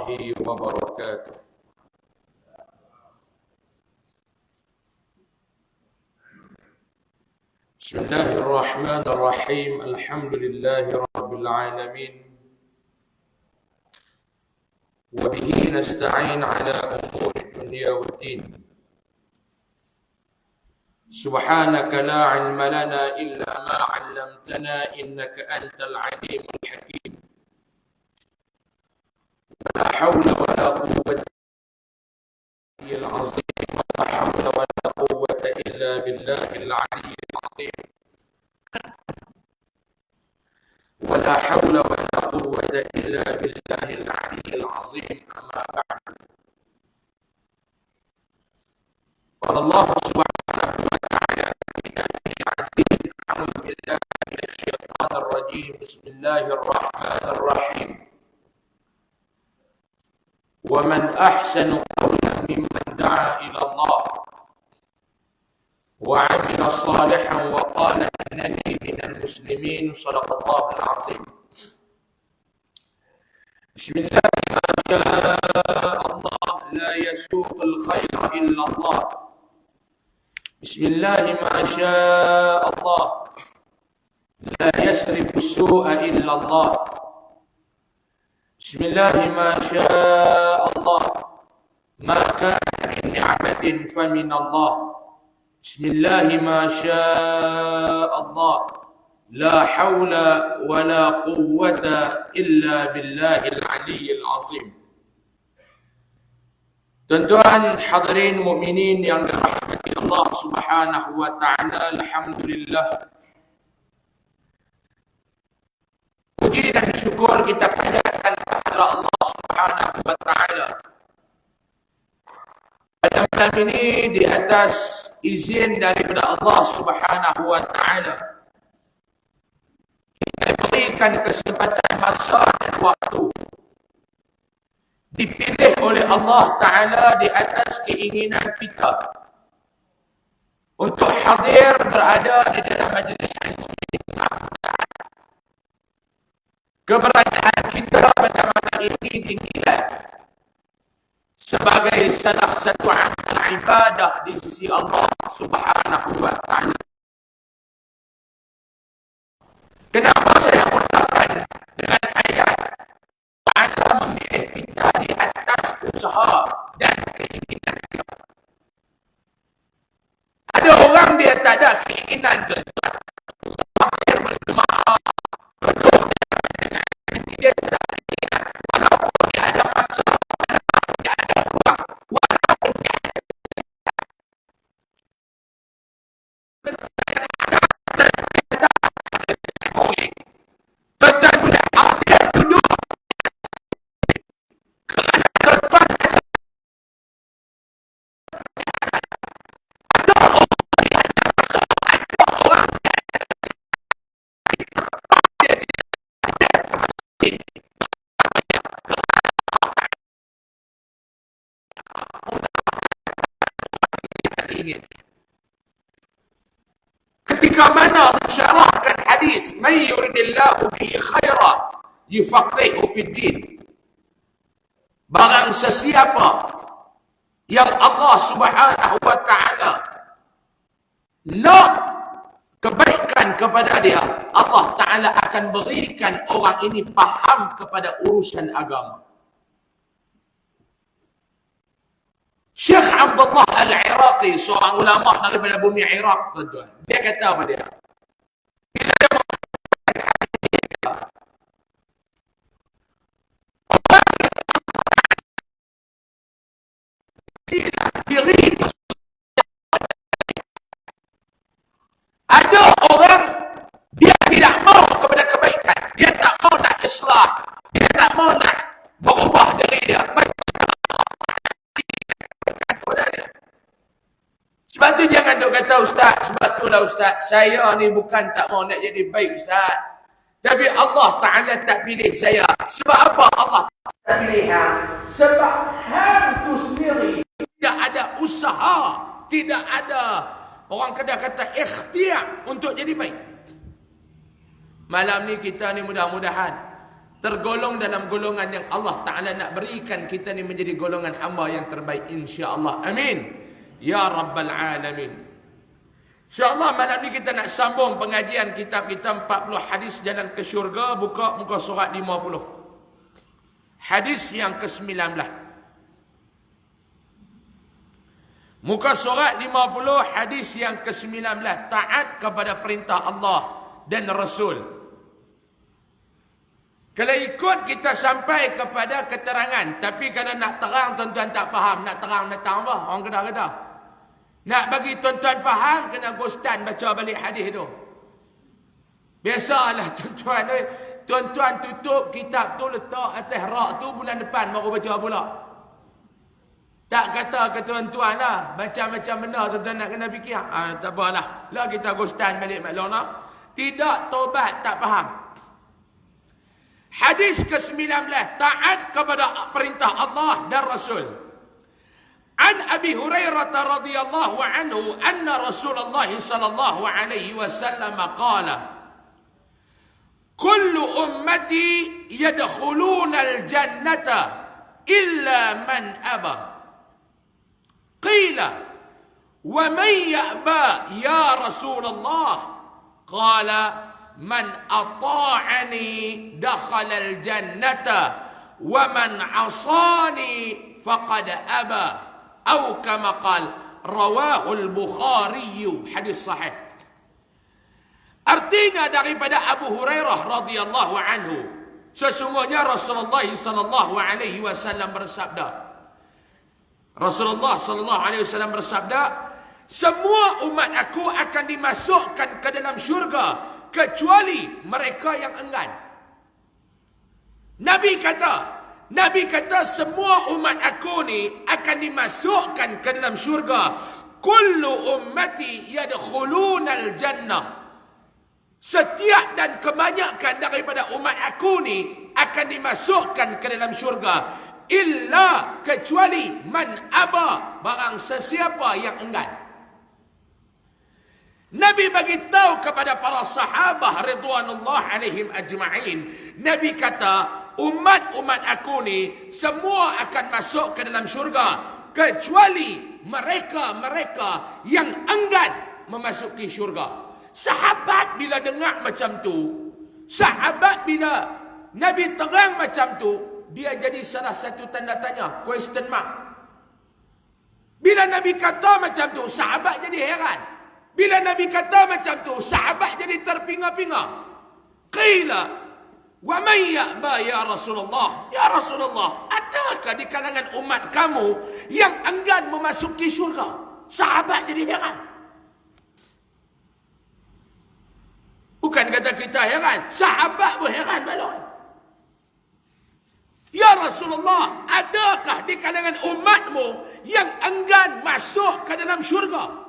وبركاته. بسم الله الرحمن الرحيم. الحمد لله رب العالمين، وبه نستعين على أمور الدنيا والدين. سبحانك لا علم لنا إلا ما علمتنا إنك أنت العليم الحكيم. لا حول ولا قوة إلا العظيم، ولا حول ولا قوة إلا بالله العلي العظيم. ولا حول ولا قوة إلا بالله العلي العظيم. أما بعد، قال الله سبحانه وتعالى في كتابه العزيز: أعوذ بالله من الشيطان الرجيم. بسم الله الرحمن الرحيم. ومن أحسن قولا ممن دعا إلى الله وعمل صالحا وقال إنني من المسلمين. صدق الله العظيم. بسم الله ما شاء الله، لا يسوق الخير إلا الله. بسم الله ما شاء الله، لا يسرف السوء إلا الله. بسم الله ما شاء الله، ما كان من نعمة فمن الله. بسم الله ما شاء الله، لا حول ولا قوة إلا بالله العلي العظيم. Tuan-tuan hadirin mukminin yang dirahmati Allah Subhanahu wa taala, alhamdulillah. Puji dan syukur kita panjatkan kepada Allah Subhanahu wa taala. Pada malam ini di atas izin daripada Allah Subhanahu wa taala, kita diberikan kesempatan masa dan waktu, dipilih oleh Allah Ta'ala di atas keinginan kita untuk hadir berada di dalam majlis ilmu ini. Keberadaan kita pada malam ini dinilai sebagai salah satu amal ibadah di sisi Allah Subhanahu wa taala. Kenapa saya mulakan dengan ayat Allah memilih kita di atas usaha dan keinginan kita? Ada orang dia tak ada keinginan tuan-tuan. Dia berjemaah, duduk dia tidak ada keinginan. Walaupun dia ada masa, walaupun dia ada ruang, walaupun dia ada tetap tidak ada duduk. Ketika mana mensyarahkan hadis man yuridillahu bihi khairan yufaqihu fid din, barang sesiapa yang Allah Subhanahu wa taala nak kebaikan kepada dia, Allah Taala akan berikan orang ini faham kepada urusan agama. Syekh Abdullah Al-Iraqi, seorang ulama daripada bumi Iraq, tuan-tuan, dia kata apa dia? Bila dia mengatakan hadis dia, tidak diri. Ada orang dia tidak mau kepada kebaikan, dia tak mau nak islah, dia tak mau nak berubah dari dia. Sebab tu jangan duk kata ustaz, sebab itulah ustaz, saya ni bukan tak mau nak jadi baik ustaz, tapi Allah Ta'ala tak pilih saya. Sebab apa Allah tak pilih hang? Sebab hang tu sendiri tidak ada usaha, tidak ada, orang kadang kata ikhtiar untuk jadi baik. Malam ni kita ni mudah-mudahan tergolong dalam golongan yang Allah Ta'ala nak berikan kita ni menjadi golongan hamba yang terbaik, insya-Allah. Amin ya rabbal alamin. InsyaAllah malam ni kita nak sambung pengajian kitab kita 40 hadis jalan ke syurga. Buka muka surat 50. Hadis yang ke-19. Muka surat 50, hadis yang ke-19. Taat kepada perintah Allah dan Rasul. Kalau ikut kita sampai kepada keterangan. Tapi kalau nak terang tuan-tuan tak faham. Nak terang apa? Orang Kedah kata. Nak bagi tuan-tuan faham, kena Gustan baca balik hadis tu. Biasalah tuan-tuan. Tuan-tuan tutup kitab tu, letak atas rak tu, bulan depan baru baca pula. Tak kata ke tuan-tuan lah. Macam-macam benda tuan-tuan nak kena fikir. Tak apalah. Lah kita Gustan balik maklumlah. Tidak taubat, tak faham. Hadis ke-19, taat kepada perintah Allah dan Rasul. An Abi Hurairah radhiyallahu anhu anna Rasulullah sallallahu alaihi wasallam qala kullu ummati yadkhuluna al-jannata illa man aba. Qila wa man ya'ba ya Rasulullah? Qala man ata'ani dakhala al-jannata wa man 'asani faqad aba, atau kama qala rawahu al-Bukhari. Hadis sahih. Artinya daripada Abu Hurairah radhiyallahu anhu, sesungguhnya Rasulullah sallallahu alaihi wasallam bersabda. Rasulullah sallallahu alaihi wasallam bersabda, semua umat aku akan dimasukkan ke dalam syurga kecuali mereka yang enggan. Nabi kata semua umat aku ni akan dimasukkan ke dalam syurga. Kullu ummati yadkhulunal jannah. Setiap dan kebanyakan daripada umat aku ni akan dimasukkan ke dalam syurga. Illa, kecuali man aba, barang sesiapa yang enggan. Nabi bagi tahu kepada para sahabah ridwanullah alaihim ajma'in. Nabi kata, umat-umat aku ni semua akan masuk ke dalam syurga kecuali mereka-mereka yang enggan memasuki syurga. Sahabat bila dengar macam tu, sahabat bila Nabi terang macam tu, dia jadi salah satu tanda tanya, question mark. Bila Nabi kata macam tu, sahabat jadi heran. Bila Nabi kata macam tu, sahabat jadi terpinga-pinga. Qila wa man ya'ba ya Rasulullah? Ya Rasulullah, adakah di kalangan umat kamu yang enggan memasuki syurga? Sahabat jadi heran. Bukan kata kita heran, sahabat pun heran baloi. Ya Rasulullah, adakah di kalangan umatmu yang enggan masuk ke dalam syurga?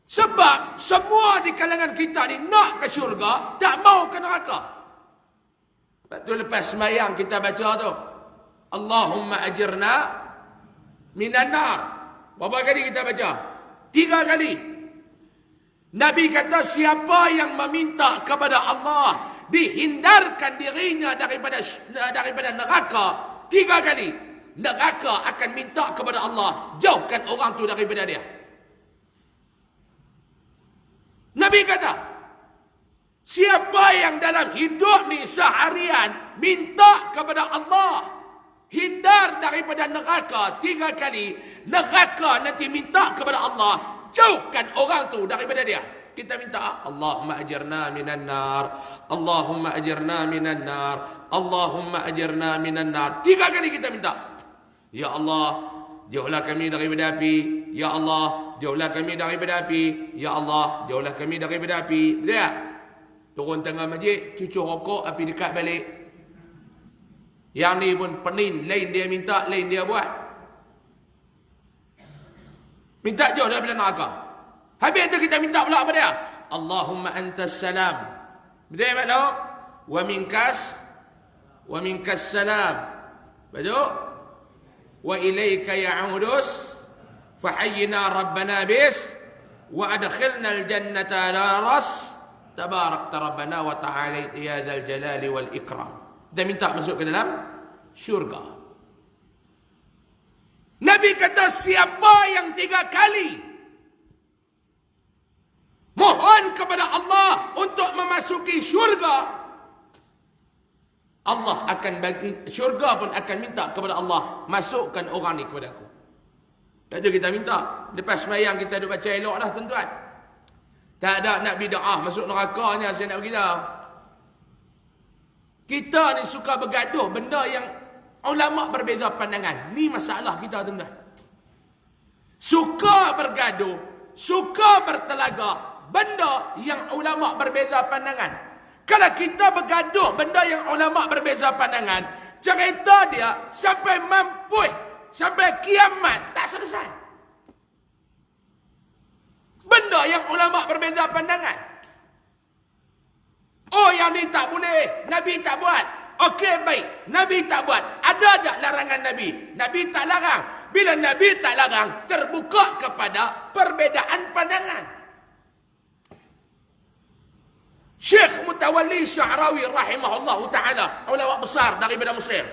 Sebab semua di kalangan kita ni nak ke syurga, tak mau ke neraka. Lepas tu lepas sembahyang kita baca tu, Allahumma ajirna minan nar. Berapa kali kita baca? 3 kali. Nabi kata siapa yang meminta kepada Allah dihindarkan dirinya daripada neraka 3 kali, neraka akan minta kepada Allah jauhkan orang tu daripada dia. Nabi kata, siapa yang dalam hidup ni seharian minta kepada Allah hindar daripada neraka 3 kali, neraka nanti minta kepada Allah jauhkan orang tu daripada dia. Kita minta, Allahumma ajirna minan nar, Allahumma ajirna minan nar, Allahumma ajirna minan nar. 3 kali kita minta. Ya Allah, jauhlah kami daripada api. Ya Allah, jauhlah kami daripada api. Ya Allah, jauhlah kami daripada api. Dia turun tengah masjid, cucuk rokok, api dekat balik. Yang ni pun penin, lain dia minta, lain dia buat. Minta jauh daripada neraka. Habis tu kita minta pula apa dia? Allahumma antas salam. Betul tak tahu? Wa minkas salam. Betul? Wa ilaika ya'udus fahayyina rabbana bis wa adkhilna al-jannata la ras tabarakta rabbana wa ta'ala ya dzal jalali wal ikram. Kita minta masuk ke dalam syurga. Nabi kata, siapa yang 3 kali mohon kepada Allah untuk memasuki syurga, Allah akan bagi, syurga pun akan minta kepada Allah, masukkan orang ni kepada aku. Tak ada kita minta. Lepas semayang kita duk baca elok lah tuan-tuan. Tak ada nak bida'ah masuk nerakanya saya nak beritahu. Kita ni suka bergaduh benda yang ulama berbeza pandangan. Ni masalah kita tuan-tuan. Suka bergaduh, suka bertelaga benda yang ulama berbeza pandangan. Kalau kita bergaduh benda yang ulama berbeza pandangan, cerita dia sampai mampus, sampai kiamat tak selesai. Benda yang ulama berbeza pandangan. Oh, yang ni tak boleh, Nabi tak buat. Okey, baik, Nabi tak buat. Ada tak larangan Nabi? Nabi tak larang. Bila Nabi tak larang, terbuka kepada perbezaan pandangan. Syekh Mutawalli Sya'rawi rahimahullah ta'ala, ulama besar daripada Mesir.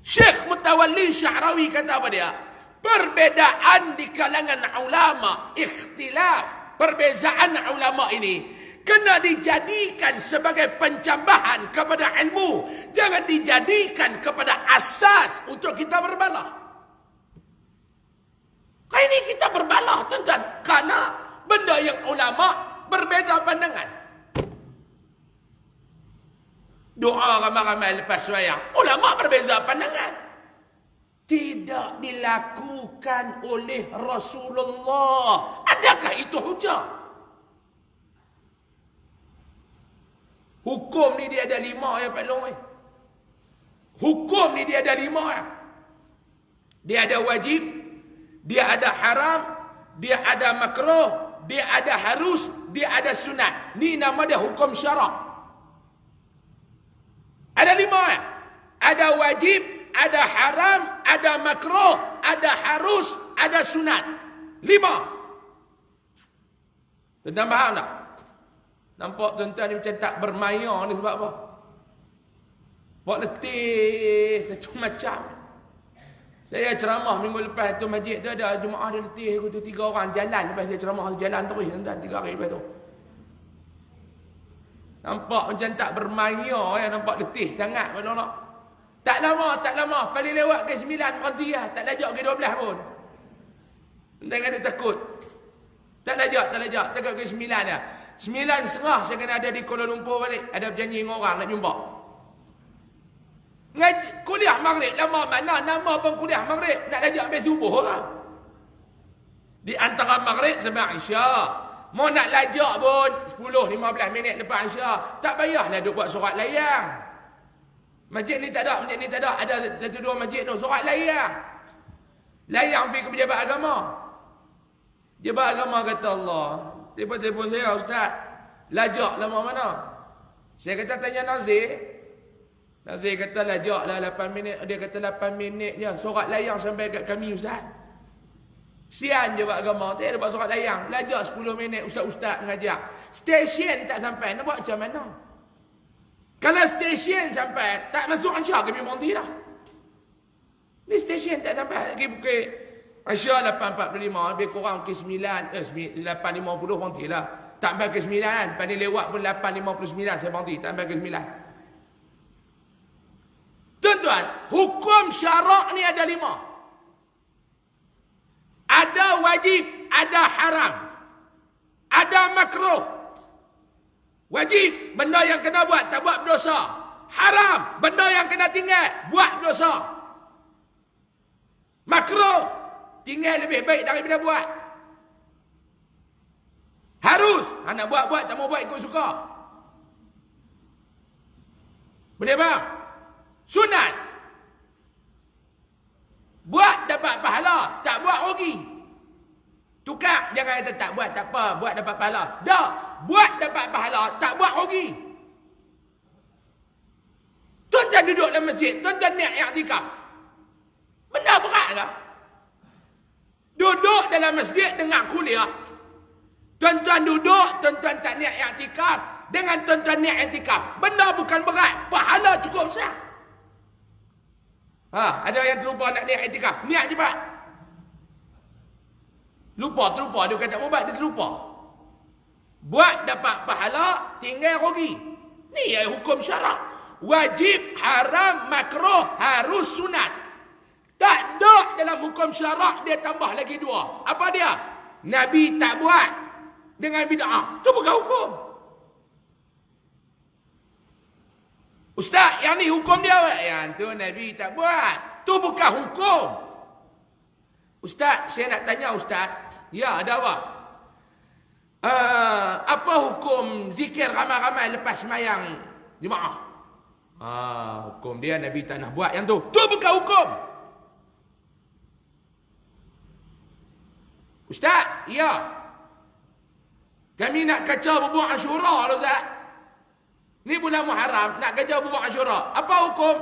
Syekh Mutawalli Sya'rawi kata apa dia? Perbezaan di kalangan ulama, ikhtilaf, perbezaan ulama ini kena dijadikan sebagai pencambahan kepada ilmu. Jangan dijadikan kepada asas untuk kita berbalah. Kali ini kita berbalah tuan-tuan, kerana benda yang ulama berbeza pandangan. Doa ramai-ramai lepas sembahyang, ulama berbeza pandangan. Tidak dilakukan oleh Rasulullah. Adakah itu hujah? Hukum ni dia ada 5 ya Pak Long. Hukum ni dia ada 5 ya. Dia ada wajib, dia ada haram, dia ada makruh, dia ada harus, dia ada sunat. Ni nama dia hukum syarak. Ada 5 ya. Ada wajib, ada haram, ada makruh, ada harus, ada sunat. 5. Tuan-tuan faham tak? Nampak tuan-tuan ni macam tak bermaya ni sebab apa? Buat letih macam-macam. Saya ceramah minggu lepas tu, masjid tu ada jemaah dia letih tu 3 orang jalan. Lepas saya ceramah jalan terus tuan-tuan 3 hari lepas tu. Nampak macam tak bermaya ya, nampak letih sangat mana nak. Tak lama, paling lewat ke 9 berhenti lah, tak lajak ke 12 pun. Jangan ada takut. Tak lajak, takut ke 9 dah. 9.30 saya kena ada di Kuala Lumpur balik. Ada berjanji dengan orang nak jumpa. Ngaji, kuliah maghrib. Lama mana nama pun kuliah maghrib. Nak ajak sampai subuh orang. Di antara maghrib sampai Isyak. Mau nak lajak pun 10-15 minit lepas Isyak. Tak payahlah duk buat sorat layang. Masjid ni tak ada. Ada 1-2 masjid tu. Sorat layang. Layang pergi ke pejabat agama. Pejabat agama kata Allah. Telefon saya, Ustaz. Lajak lama mana? Saya kata tanya Nazir. Nazir kata lajak lah 8 minit. Dia kata 8 minit je. Sorat layang sampai kat kami, Ustaz. Sian je buat agama. Tak ada buat sorat layang. Lajak 10 minit Ustaz-Ustaz mengajar. Stesen tak sampai. Nak buat macam mana? Kalau stesen sampai, tak masuk Ansha kami berhenti dah. Ni stesen tak sampai. Lagi pukul Aisyah 8.45, lebih kurang ke 8.50 berhenti lah. Tak sampai ke 9 kan. Pada lewat pun 8.59 saya berhenti. Tak sampai ke 9. Tuan-tuan, hukum syarak ni ada 5. Ada wajib, ada haram. Ada makruh. Wajib, benda yang kena buat, tak buat berdosa. Haram, benda yang kena tinggal, buat berdosa. Makruh, tinggal lebih baik daripada buat. Harus. Nak buat-buat, tak mau buat ikut suka. Boleh faham? Sunat. Buat dapat pahala, tak buat rugi. Tukar. Jangan kata tak buat, tak apa. Buat dapat pahala. Dah. Buat dapat pahala, tak buat rugi. Tuan-tuan duduk dalam masjid, tuan-tuan niat i'tikaf. Benda berat ke? Duduk dalam masjid dengar kuliah. Tuan-tuan duduk, tuan-tuan tak niat i'tikaf. dengan tuan-tuan niat i'tikaf. Benda bukan berat, pahala cukup besar. Ada yang terlupa nak niat i'tikaf, niat cepat. Terlupa dia kata mau buat, dia terlupa. Buat dapat pahala, tinggal rugi. Ni hukum syarak. Wajib, haram, makruh, harus, sunat. Tak ada dalam hukum syarak dia tambah lagi dua. Apa dia? Nabi tak buat dengan bid'ah. Itu bukan hukum. Ustaz, yang ni hukum dia. Yang tu Nabi tak buat. Tu bukan hukum. Ustaz, saya nak tanya Ustaz. Ya, ada apa? Apa hukum zikir ramai-ramai lepas semayang jemaah? Hukum dia Nabi tak nak buat yang tu. Tu bukan hukum. Ustaz, ya. Kami nak kacau bubur Ashura, Ustaz. Ni bulan Muharram, nak kacau bubur Ashura. Apa hukum?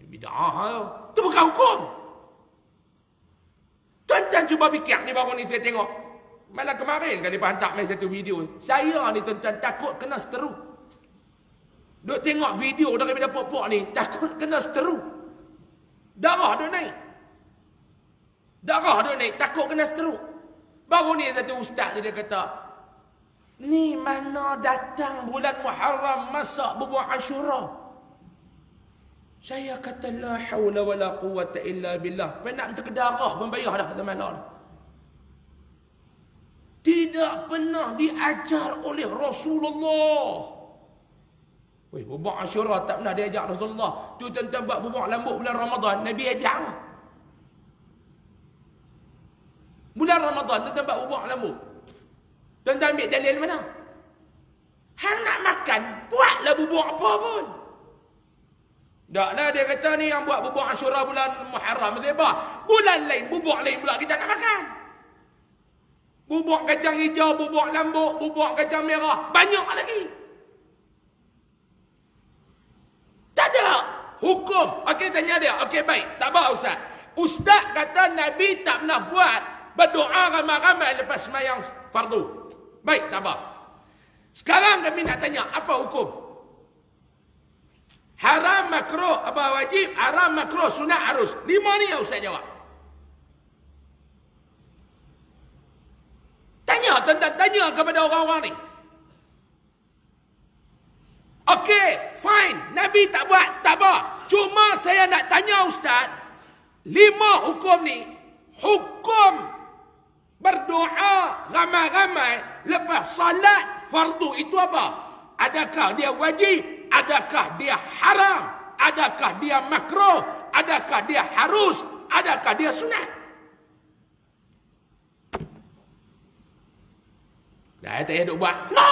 Bid'ah. Tu bukan hukum. Tuan-tuan cuba fikir ni baru ni saya tengok. Malah kemarin kali hantar mai satu video. Saya ni tuan-tuan takut kena seteru. Duk tengok video daripada pok-pok ni, takut kena seteru. Darah duk naik. Takut kena seteru. Baru ni satu ustaz dia kata, ni mana datang bulan Muharram masak bubur Ashura. Saya kata la haula wala quwwata illa billah. Nak terkedarah membayar dah zaman lah. Tidak pernah diajar oleh Rasulullah. Weh, bubur Ashura tak pernah diajar Rasulullah. Tu tuan-tuan buat bubur lambuk bulan Ramadan, Nabi ajar. Bulan Ramadan tuan-tuan buat bubur lambuk. Tuan-tuan ambil dalil mana? Hang nak makan, buatlah bubur apa pun. Taklah dia kata ni yang buat bubur Ashura bulan Muharram. Sebab bulan lain, bubur lain pula kita nak makan. Bubur kacang hijau, bubur lambuk, bubur kacang merah. Banyak lagi. Tak ada hukum. Okey, tanya dia. Okey, baik. Tak apa Ustaz. Ustaz kata Nabi tak pernah buat berdoa ramai-ramai lepas semayang fardu. Baik, tak apa. Sekarang kami nak tanya, apa hukum? Haram, makruh, apa wajib? Haram, makruh, sunat, harus. 5 ni yang Ustaz jawab. Tanya, tanya kepada orang-orang ni. Okey, fine. Nabi tak buat, tak apa. Cuma saya nak tanya Ustaz, 5 hukum ni, hukum berdoa ramai-ramai lepas salat fardu itu apa? Adakah dia wajib? Adakah dia haram? Adakah dia makruh? Adakah dia harus? Adakah dia sunat? Dah tak payah duk buat. No!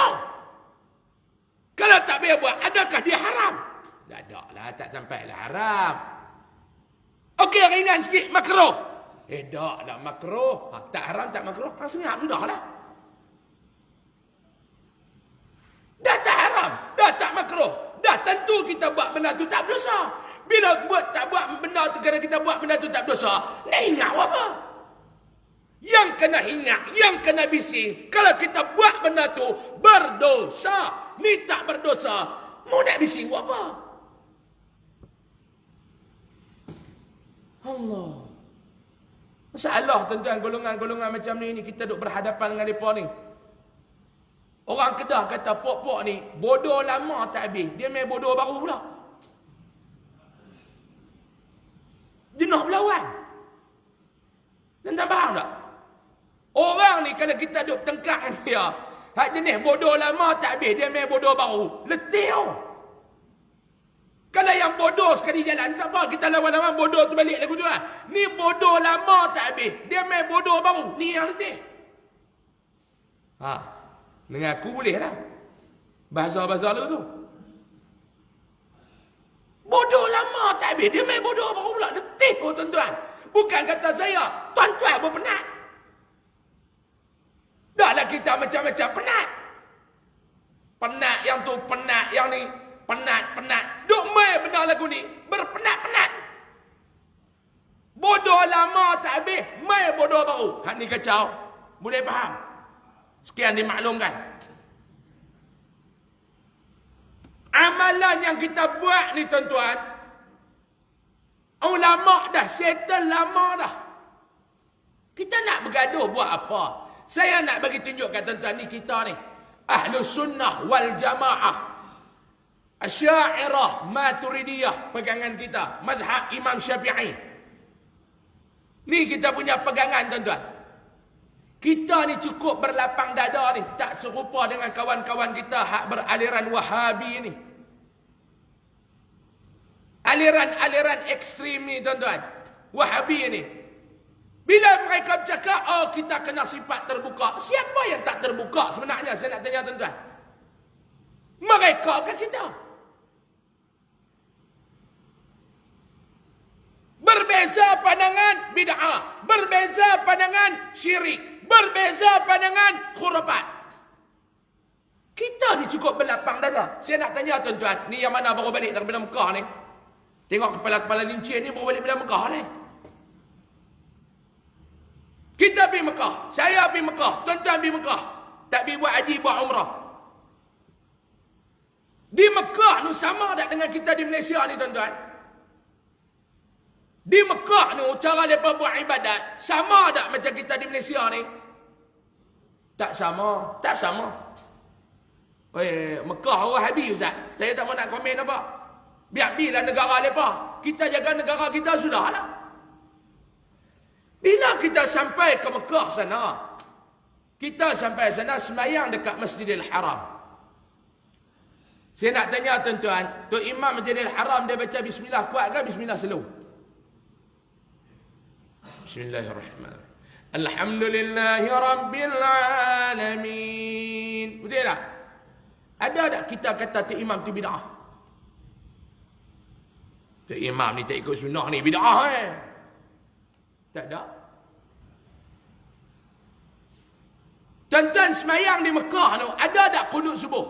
Kalau tak payah buat, adakah dia haram? Tak lah, tak sampailah haram. Okey, ringan sikit, makruh. Tak lah makruh. Tak haram, tak makruh. Sunat sudahlah. Dah tak haram, dah tak makruh. Dah tentu kita buat benda tu tak berdosa. Bila tak buat benda tu kerana kita buat benda tu tak berdosa, nak ingat apa? Yang kena ingat, yang kena bising, kalau kita buat benda tu berdosa, ni tak berdosa, mau nak bising buat apa? Allah. Masalah tuan-tuan, golongan-golongan macam ni kita duk berhadapan dengan mereka ni. Orang Kedah kata pok-pok ni bodoh lama tak habis. Dia main bodoh baru pula. Jenuh berlawan. Tuan-tuan faham tak? Orang ni kalau kita duk tengkak dengan dia, hak jenis bodoh lama tak habis, dia main bodoh baru. Letih. Kalau yang bodoh sekali jalan, tak apa, kita lawan-lawan bodoh tu balik lagu tu lah. Ni bodoh lama tak habis, dia main bodoh baru. Ni yang letih. Dengan aku boleh lah. Bahasa-bahasa lu tu. Bodoh lama tak habis, dia main bodoh baru pula. Letih tuan-tuan. Bukan kata saya, tuan-tuan pun penat. Dah lah kita macam-macam penat. Penat yang tu, penat yang ni. Penat. Duk main benda lagu ni, berpenat-penat. Bodoh lama tak habis, main bodoh baru. Hak ni kacau. Boleh faham? Sekian dimaklumkan. Amalan yang kita buat ni tuan-tuan, ulama dah settle lama dah. Kita nak bergaduh buat apa? Saya nak bagi tunjuk kat tuan-tuan ni, kita ni Ahlus Sunnah wal Jamaah, Asy'ariyah, Maturidiyah, pegangan kita, mazhab Imam Syafi'i. Ni kita punya pegangan tuan-tuan. Kita ni cukup berlapang dada ni, tak serupa dengan kawan-kawan kita hak beraliran Wahabi ni. Aliran-aliran ekstrim ni tuan-tuan, Wahabi ni. Bila mereka bercakap, oh kita kena sifat terbuka. Siapa yang tak terbuka sebenarnya? Saya nak tanya tuan-tuan. Mereka ke kita? Berbeza pandangan bid'ah. Berbeza pandangan syirik. Berbeza pandangan khurafat. Kita ni cukup berlapang dada. Saya nak tanya tuan-tuan, ni yang mana baru balik daripada Mekah ni? Tengok kepala-kepala lincin ni baru balik daripada Mekah ni. Kita pergi Mekah, saya pergi Mekah, tuan-tuan pergi Mekah. Tak pergi buat haji, buat umrah. Di Mekah ni sama tak dengan kita di Malaysia ni tuan-tuan? Di Mekah ni cara mereka buat ibadat sama tak macam kita di Malaysia ni? Tak sama, tak sama. Mekah orang habis Ustaz. Saya tak mau nak komen apa. Biar-biarlah negara mereka. Kita jaga negara kita sudahlah. Bila kita sampai ke Mekah sana, kita sampai sana sembahyang dekat Masjidil Haram. Saya nak tanya tuan-tuan, Tok Imam Masjidil Haram dia baca bismillah kuat ke bismillah slow? Bismillahirrahmanirrahim. Alhamdulillahi Rabbil Alamin. Betul tak? Ada tak kita kata Tok Imam tu bid'ah? Tok Imam ni tak ikut sunnah ni bid'ah Tak ada. Tuan-tuan semayang di Mekah tu, ada tak qunut subuh?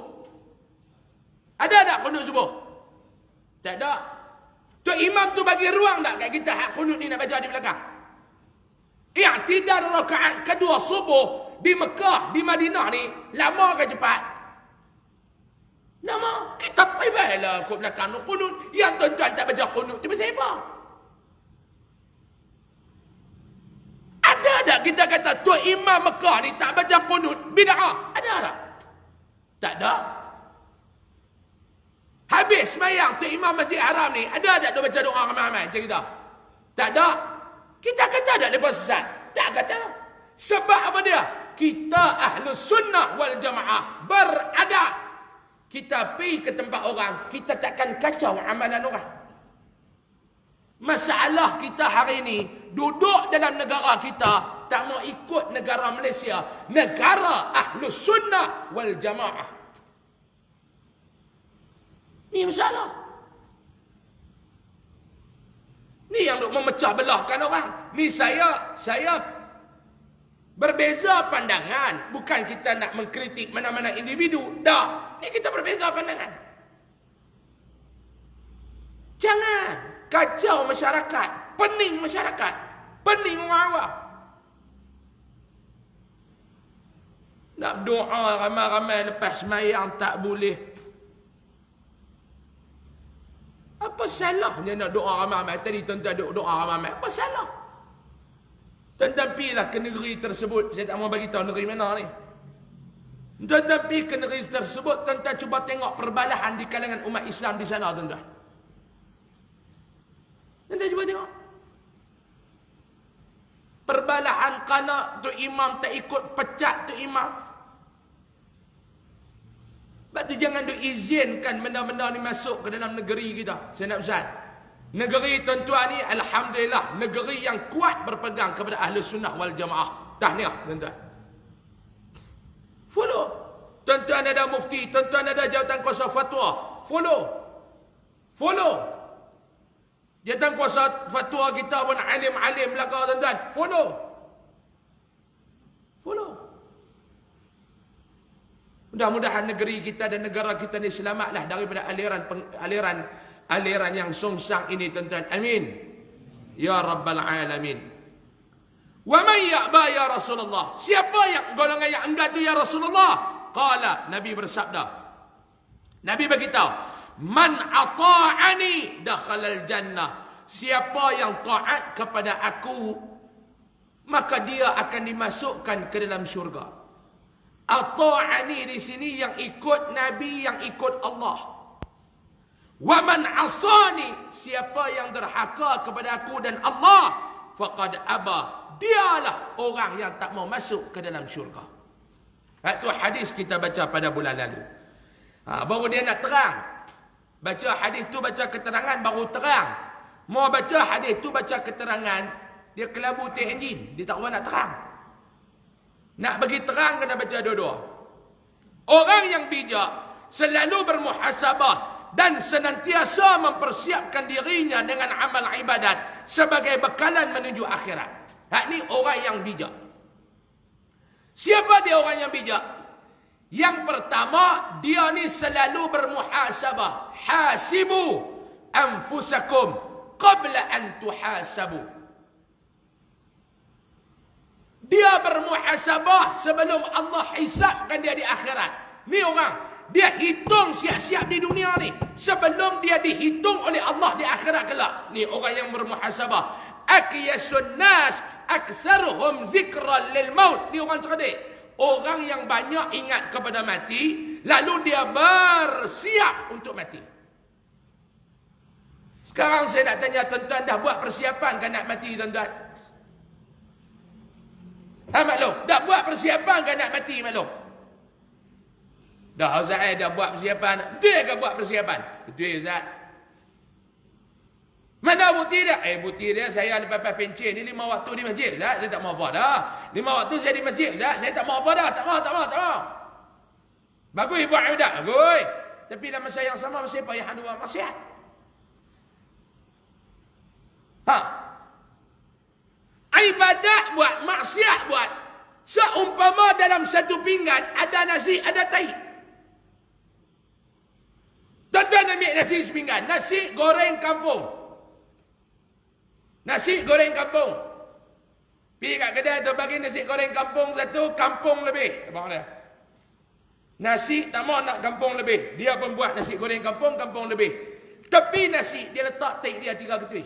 Ada tak qunut subuh? Tak ada. Tok Imam tu bagi ruang tak kat kita hak qunut ni nak baca di belakang? I'tidal rakaat kedua subuh di Mekah, di Madinah ni, lama ke cepat? Lama. Kita tibalah kat belakang tu qunut. Yang tuan-tuan tak baca qunut tu pasal apa? Ada tak kita kata Tok Imam Mekah ni tak baca qunut bid'ah? Ada tak? Tak ada. Habis semayang Tok Imam Masjid Haram ni, ada tak dia baca doa ramai-ramai macam kita? Tak ada. Kita kata tak dia sesat? Tak kata. Sebab apa dia? Kita Ahlus Sunnah wal Jamaah beradab. Kita pergi ke tempat orang, kita takkan kacau amalan orang. Masalah kita hari ini, duduk dalam negara kita, tak mau ikut negara Malaysia, negara Ahlus Sunnah wal Jamaah. Ni masalah. Ni yang duk memecah belahkan orang. Ni saya berbeza pandangan. Bukan kita nak mengkritik mana-mana individu. Dah. Ni kita berbeza pandangan. Jangan kacau masyarakat, pening masyarakat, pening orang awam. Nak doa ramai-ramai lepas semayang tak boleh. Apa salahnya nak doa ramai-ramai? Tadi tuan-tuan doa ramai-ramai. Apa salah? Tuan-tuan pergilah ke negeri tersebut. Saya tak mau bagi tahu negeri mana ni. Tuan-tuan pergi ke negeri tersebut, tuan-tuan cuba tengok perbalahan di kalangan umat Islam di sana tuan-tuan. Tuan-tuan cuba tengok. Perbalahan kerana tu imam tak ikut pecat tu imam. Sebab tu jangan diizinkan benda-benda ni masuk ke dalam negeri kita. Saya nak pesan. Negeri tuan-tuan ni alhamdulillah negeri yang kuat berpegang kepada Ahlus Sunnah wal Jamaah. Tahniah tuan-tuan. Follow. Tuan-tuan ada mufti, tuan-tuan ada jawatan kuasa fatwa. Follow. Jawatan kuasa fatwa kita pun alim-alim belaka tuan-tuan. Follow. Mudah-mudahan negeri kita dan negara kita ni selamatlah daripada aliran yang songsang ini tuan-tuan. Amin. Ya Rabbal Alamin. Wa man ya'ba ya Rasulullah. Siapa yang golongan yang enggan tu ya Rasulullah? Qala, Nabi bersabda. Nabi beritahu, Man ata'ani dakhalal jannah. Siapa yang taat kepada aku, maka dia akan dimasukkan ke dalam syurga. Ata'ani di sini yang ikut Nabi, yang ikut Allah. Wa man asani, siapa yang derhaka kepada aku dan Allah, faqad aba, dialah orang yang tak mau masuk ke dalam syurga. Itu hadis kita baca pada bulan lalu. Baru dia nak terang. Baca hadis tu, baca keterangan, baru terang. Mau baca hadis tu, baca keterangan, dia kelabu tek enjin. Dia tak nak terang. Nak bagi terang, kena baca dua-dua. Orang yang bijak selalu bermuhasabah dan senantiasa mempersiapkan dirinya dengan amal ibadat sebagai bekalan menuju akhirat. Ini orang yang bijak. Siapa dia orang yang bijak? Yang pertama, dia ni selalu bermuhasabah. Hasibu anfusakum qabla an tuhasabu. Dia bermuhasabah sebelum Allah hisabkan dia di akhirat. Ni orang, dia hitung siap-siap di dunia ni sebelum dia dihitung oleh Allah di akhirat kelak. Ni orang yang bermuhasabah. Aqyasun nas aktsaruhum dzikran lil maut. Ni orang cerdik. Orang yang banyak ingat kepada mati, lalu dia bersiap untuk mati. Sekarang saya nak tanya tuan-tuan, dah buat persiapan kan nak mati tuan-tuan? Maklum, dah buat persiapan kan nak mati maklum? Dah Ustaz dah buat persiapan. Betul ke buat persiapan? Betul Ustaz. Mana bukti dia? Bukti dia saya lepas pencen ni 5 waktu di masjid Ustaz. Saya tak mau apa dah. 5 waktu saya di masjid Ustaz. Saya tak mau apa dah. Tak mau. Bagus buat ibadat. Bagus. Tapi dalam masa yang sama masih payah buat maksiat. Ibadat buat, maksiat buat. Seumpama dalam satu pinggan ada nasi, ada tai. Tuan-tuan ambil nasi sepinggan. Nasi goreng kampung. Nasi goreng kampung. Pergi kat kedai tu bagi nasi goreng kampung satu, kampung lebih. Abang dia. Nasi tak mau nak kampung lebih. Dia pun buat nasi goreng kampung, kampung lebih. Tepi nasi, dia letak tai dia 3 ketui.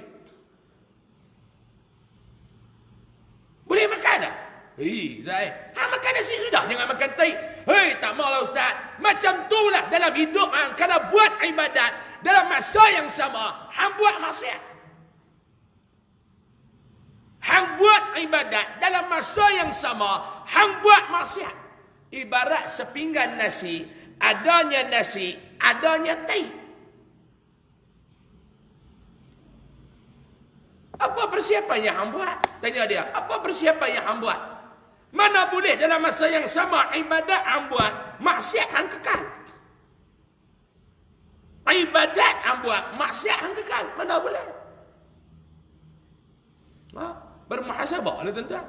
Boleh makan tak? Makan nasi sudah. Jangan makan tai. Tak maulah Ustaz. Macam itulah dalam hidup. Kalau buat ibadat dalam masa yang sama, hang buat maksiat. Hang buat ibadat dalam masa yang sama, hang buat maksiat. Ibarat sepinggan nasi, adanya tai. Apa persiapan yang hang buat? Tanya dia, apa persiapan yang hang buat? Mana boleh dalam masa yang sama ibadat hang buat, maksiat hang kekal. Ibadat hang buat, maksiat hang kekal. Mana boleh? Bermuhasabah lah tuan-tuan.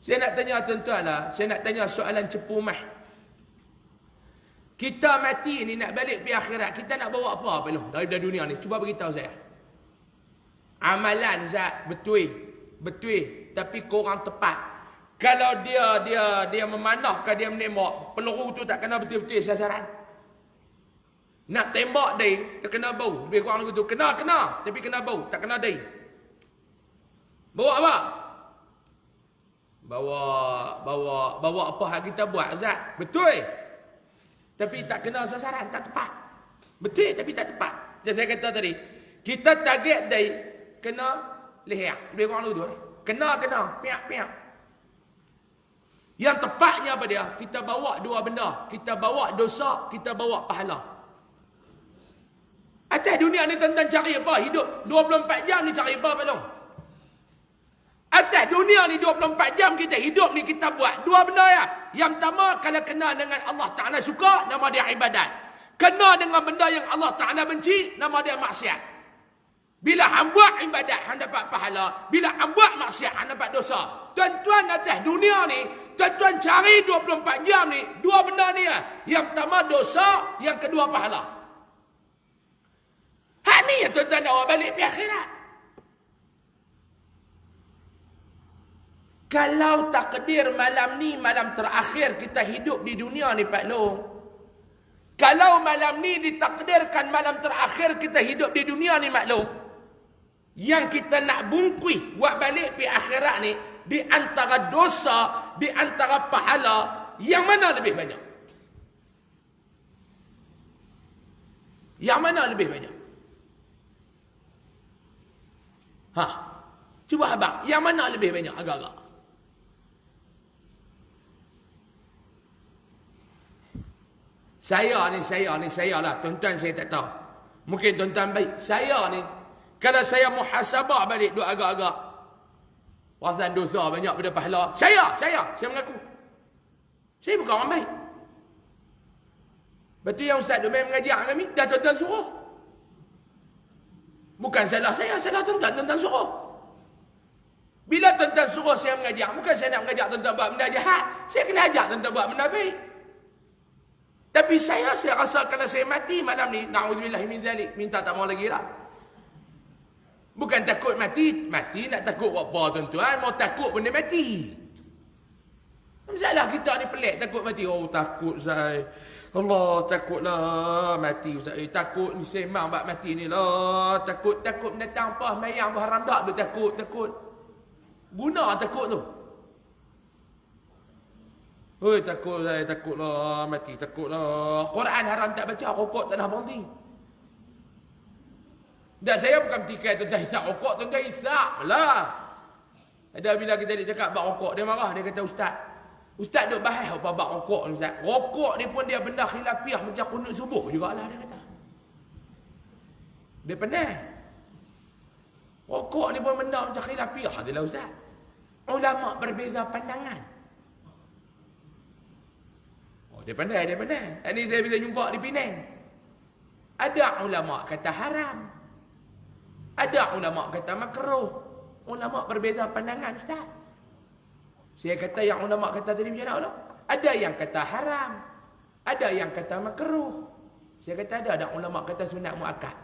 Saya nak tanya tuan-tuan lah, saya nak tanya soalan cepu mah. Kita mati ni nak balik pergi akhirat, kita nak bawa apa belum dari dunia ni? Cuba beritahu saya. Amalan Zat betul, tapi korang tepat. Kalau dia memanahkan, dia menembak, peluru tu tak kena betul-betul sasaran. Nak tembak dia, terkena bau. Lebih kurang begitu. Kena, tapi kena bau, tak kena dia. Bawa apa? Bawa apa hak kita buat Zat? Betul. Tapi tak kena sasaran, tak tepat. Betul tapi tak tepat. Macam saya kata tadi, kita target dia kena leher. Lebih kurang begitu. Kena, piak. Yang tepatnya apa dia? Kita bawa dua benda. Kita bawa dosa, kita bawa pahala. Atas dunia ni tuan-tuan cari apa? Hidup 24 jam ni cari apa belum? Atas dunia ni 24 jam kita hidup ni kita buat dua benda ya. Yang pertama, kalau kena dengan Allah Ta'ala suka, nama dia ibadat. Kena dengan benda yang Allah Ta'ala benci, nama dia maksiat. Bila hang buat ibadat, hang dapat pahala. Bila hang buat maksiat, hang dapat dosa. Tuan-tuan atas dunia ni, tuan-tuan cari 24 jam ni, dua benda ni ya. Yang pertama dosa, yang kedua pahala. Hak ni yang tuan-tuan nak bawa balik pergi akhirat. Kalau takdir malam ni, malam terakhir kita hidup di dunia ni Pak Long, Kalau malam ni ditakdirkan malam terakhir kita hidup di dunia ni maklum, yang kita nak bungkui buat balik di akhirat ni, di antara dosa, di antara pahala, yang mana lebih banyak? Yang mana lebih banyak? Cuba abang, yang mana lebih banyak agak-agak? Saya lah. Tuan-tuan saya tak tahu. Mungkin tuan-tuan baik. Saya ni, kalau saya muhasabah balik duk agak-agak, perasan dosa banyak pada pahala. Saya mengaku. Saya bukan orang baik. Betul yang ustaz duk main mengajar kami, dah tuan-tuan suruh. Bukan salah saya, salah tuan-tuan suruh. Bila tuan-tuan suruh saya mengajar, bukan saya nak mengajar tuan-tuan buat benda jahat. Saya kena ajak tuan-tuan buat benda baik. Tapi saya rasa kalau saya mati malam ni, na'udzubillah min zalik, minta tak mau lagi lah. Bukan takut mati nak takut apa tuan-tuan, mau takut benda mati. Masalah kita ni pelik, takut mati. Oh takut saya. Allah takutlah mati Ustaz. Takut ni semang bab mati ni lah. Takut mendatang apa, mayang berharam dak tu takut. Guna takut tu. Hoi takut saya, takutlah mati, takutlah. Quran haram tak baca, rokok tak nak berhenti. Dan saya bukan petikai tuan-tuan hisap rokok, tuan-tuan hisap lah. Ada bila kita dia cakap bab rokok, dia marah, dia kata Ustaz duk bahas apa bab rokok ni Ustaz. Rokok ni pun dia benda khilafiah macam kunut subuh jugalah dia kata. Dia pandai. Rokok ni pun benda macam khilafiah adalah Ustaz. Ulama berbeza pandangan. Dia pandai. Ini saya bila jumpa di Penang. Ada ulama kata haram. Ada ulama kata makruh. Ulama berbeza pandangan Ustaz. Saya kata yang ulama kata tadi macam mana? Ada yang kata haram. Ada yang kata makruh. Saya kata ada ulama kata sunat muakkad.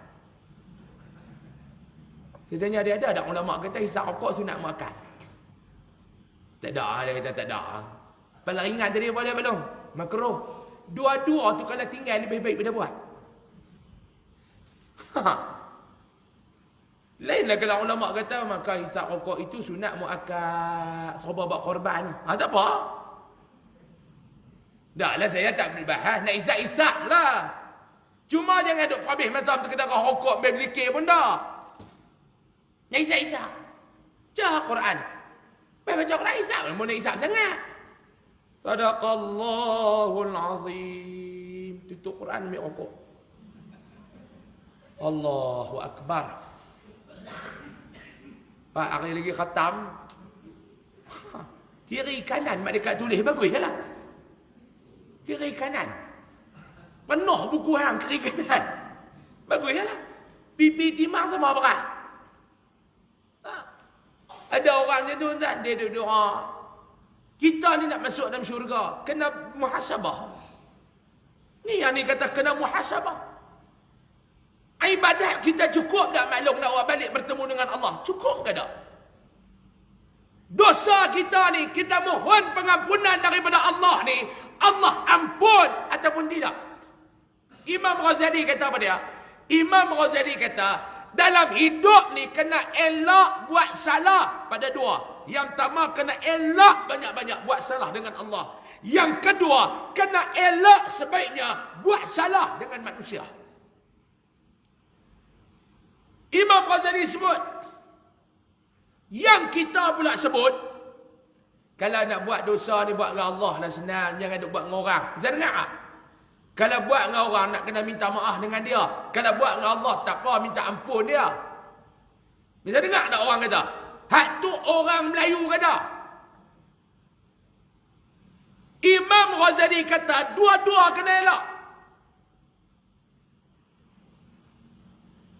Saya tanya dia ada ulama kata hisap rokok sunat muakkad. Tak ada, dia kata tak ada. Paling ingat tadi apa dia belum? Makruh. Dua-dua tu kalau tinggal lebih baik pada buat. Lainlah kalau ulama kata maka hisap rokok itu sunat muakkad, serba buat korban. Tak apa. Dah lah saya tak boleh bahas, nak hisap lah. Cuma jangan duk habis masa terkena rokok berzikir pun dah. Nak hisap. Baca Quran. Baca Quran hisap, mau nak hisap sangat. Sadaqallahul azim. Tutup Quran ambil rokok. Allahu akbar. Pak hari lagi khatam. Kiri kanan malaikat tulis bagus lah. Kiri kanan. Penuh buku hang kiri kanan. Bagus lah. Pipi timang sama berat. Ada orang macam tu kan, dia doa. Kita ni nak masuk dalam syurga, kena muhasabah. Ni yang ni kata kena muhasabah. Ibadat kita cukup tak maklum nak awak balik bertemu dengan Allah? Cukup ke tak? Dosa kita ni, kita mohon pengampunan daripada Allah ni, Allah ampun ataupun tidak? Imam Ghazali kata apa dia? Imam Ghazali kata, dalam hidup ni kena elak buat salah pada dua. Yang pertama kena elak banyak-banyak buat salah dengan Allah. Yang kedua kena elak sebaiknya buat salah dengan manusia. Imam Ghazali sebut. Yang kita pula sebut, kalau nak buat dosa ni buat dengan Allah lah senang, jangan nak buat dengan orang. Bisa dengar tak? Kalau buat dengan orang nak kena minta maaf dengan dia. Kalau buat dengan Allah tak apa minta ampun dia. Bisa dengar tak orang kata? Hak tu orang Melayu kata. Imam Ghazali kata dua-dua kena elak.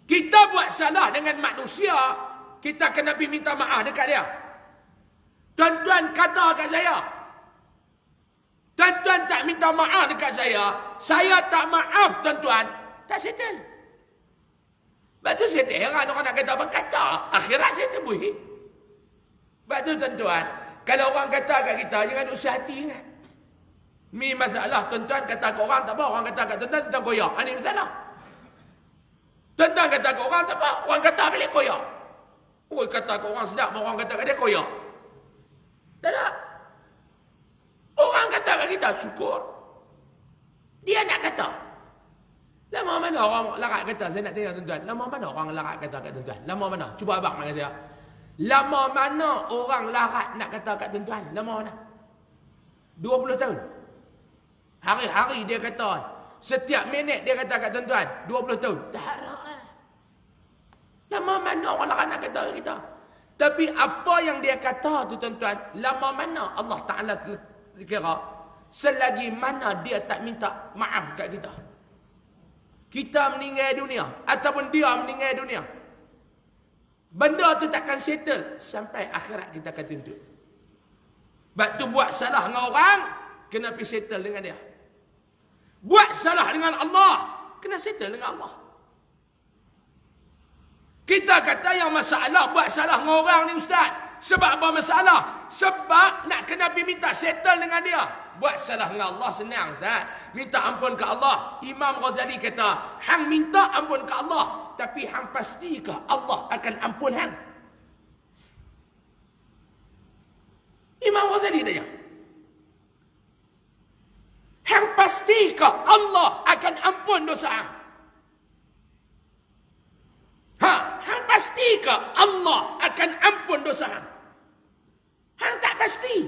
Kita buat salah dengan manusia, kita kena pergi minta maaf dekat dia. Tuan-tuan kata kat saya, tuan-tuan tak minta maaf dekat saya tak maaf tuan-tuan, tak settle. Sebab tu saya tak heran orang nak kata apa, kata akhirat saya terbuih. Sebab tu tuan-tuan, kalau orang kata kat kita, jangan usah hati ingat. Mi masalah tuan-tuan kata ke orang tak apa, orang kata kat tuan-tuan tentang koyak. Ini masalah. Tuan-tuan kata ke orang tak apa, orang kata balik koyak. Oh, kata ke orang sedap, orang kata kat dia koyak. Tak ada. Orang kata kat kita, syukur. Dia nak kata. Lama mana orang larat kata, saya nak tanya tuan-tuan. Lama mana orang larat kata kat tuan-tuan? Lama mana? Cuba abang nak kata. Lama mana orang larat nak kata kat tuan-tuan? Lama mana? 20 tahun. Hari-hari dia kata. Setiap minit dia kata kat tuan-tuan. 20 tahun. Tak ada. Lama mana orang larat nak kata kat kita? Tapi apa yang dia kata tu tuan-tuan, lama mana Allah Ta'ala kira, selagi mana dia tak minta maaf kat kita. Kita meninggal dunia, ataupun dia meninggal dunia, benda tu takkan settle sampai akhirat kita akan tuntut. Sebab tu buat salah dengan orang, kena pergi settle dengan dia. Buat salah dengan Allah, kena settle dengan Allah. Kita kata yang masalah buat salah dengan orang ni ustaz. Sebab apa masalah? Sebab nak kena pergi minta settle dengan dia. Buat salah dengan Allah senang ustaz. Minta ampun ke Allah. Imam Ghazali kata, hang minta ampun ke Allah, tapi hang pastikah Allah akan ampun hang? Imam Ghazali tanya. Hang pastikah Allah akan ampun dosa hang? Hang pastikah Allah akan ampun dosa hang? Hang tak pasti.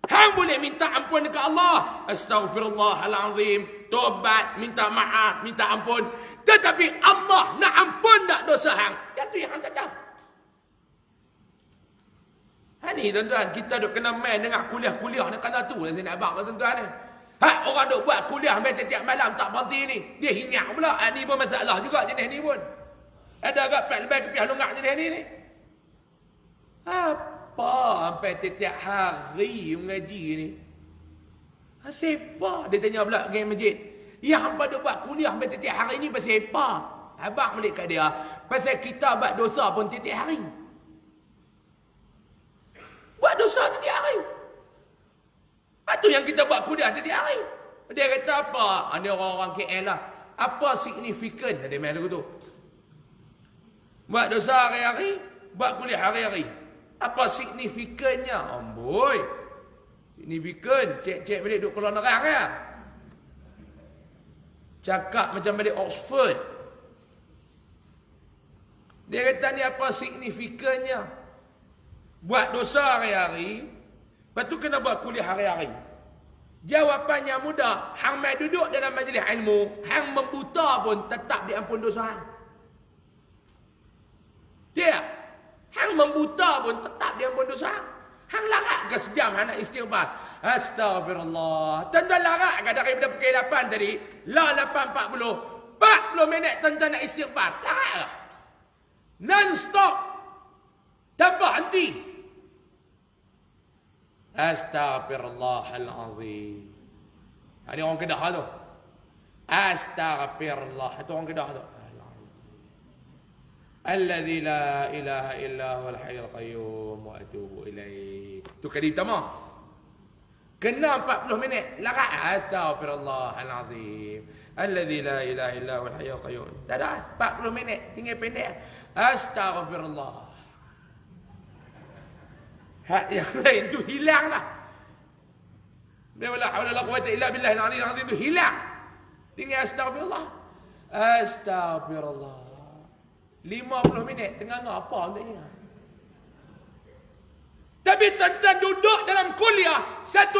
Hang boleh minta ampun ke Allah. Astaghfirullahalazim. Tobat, minta maaf, minta ampun. Tetapi Allah nak ampun tak dosa hang? Yang tu yang hang tak tahu. Ni tuan-tuan, kita duk kena main dengan kuliah-kuliah ni kerana tu lah saya nak abang tuan-tuan ni. Orang duk buat kuliah sampai tiap malam tak berhenti ni. Dia hinyak pula. Ni pun masalah juga jenis ni pun. Ada agak plat lebih kepiah longak jenis ni. Apa sampai tiap hari mengaji ni? Siapa? Dia tanya pula pergi masjid. Yang hampa duk buat kuliah sampai tiap hari ni pasal apa? Abang balik kat dia. Pasal kita buat dosa pun tiap hari. Buat dosa tiap hari. Itu yang kita buat kuliah tiap hari. Dia kata apa? Ini orang-orang KL lah. Apa signifikan dia main lagu tu? Buat dosa hari-hari, buat kuliah hari-hari. Apa signifikannya? Amboi. Signifikan. Cek-cek balik duduk keluar nerang ya. Cakap macam balik Oxford. Dia kata ni apa signifikannya? Buat dosa hari-hari, lepas tu kena buat kuliah hari-hari. Jawapannya mudah. Hang mai duduk dalam majlis ilmu, hang membuta pun tetap diampun dosa hang. Dia, hang membuta pun tetap diampun dosa hang. Hang larat ke sejam hang nak istighfar? Astagfirullah. Tuan-tuan larat ke daripada pukul 8 tadi? Lah 8.40. 40 minit tuan-tuan nak istighfar. Larat ke? Non-stop. Tanpa henti. Astaghfirullahalazim. Ini orang Kedah tu. Astaghfirullah. Itu orang Kedah tu. Alladzi la ilaha illa huwal hayyul qayyum wa atubu ilaih. Tu kali pertama. Kena 40 minit. Larat. Astaghfirullahalazim. Alladzi la ilaha illa huwal hayyul qayyum. Tak ada. 40 minit. Tinggal pendek. Astaghfirullah. Yang lain tu hilang dah. Dia wala haula la quwwata illa billahi al-aliyyil azim tu hilang. Tinggal astagfirullah. Astagfirullah. 50 minit tengah apa maksudnya? Tapi tuan-tuan duduk dalam kuliah 1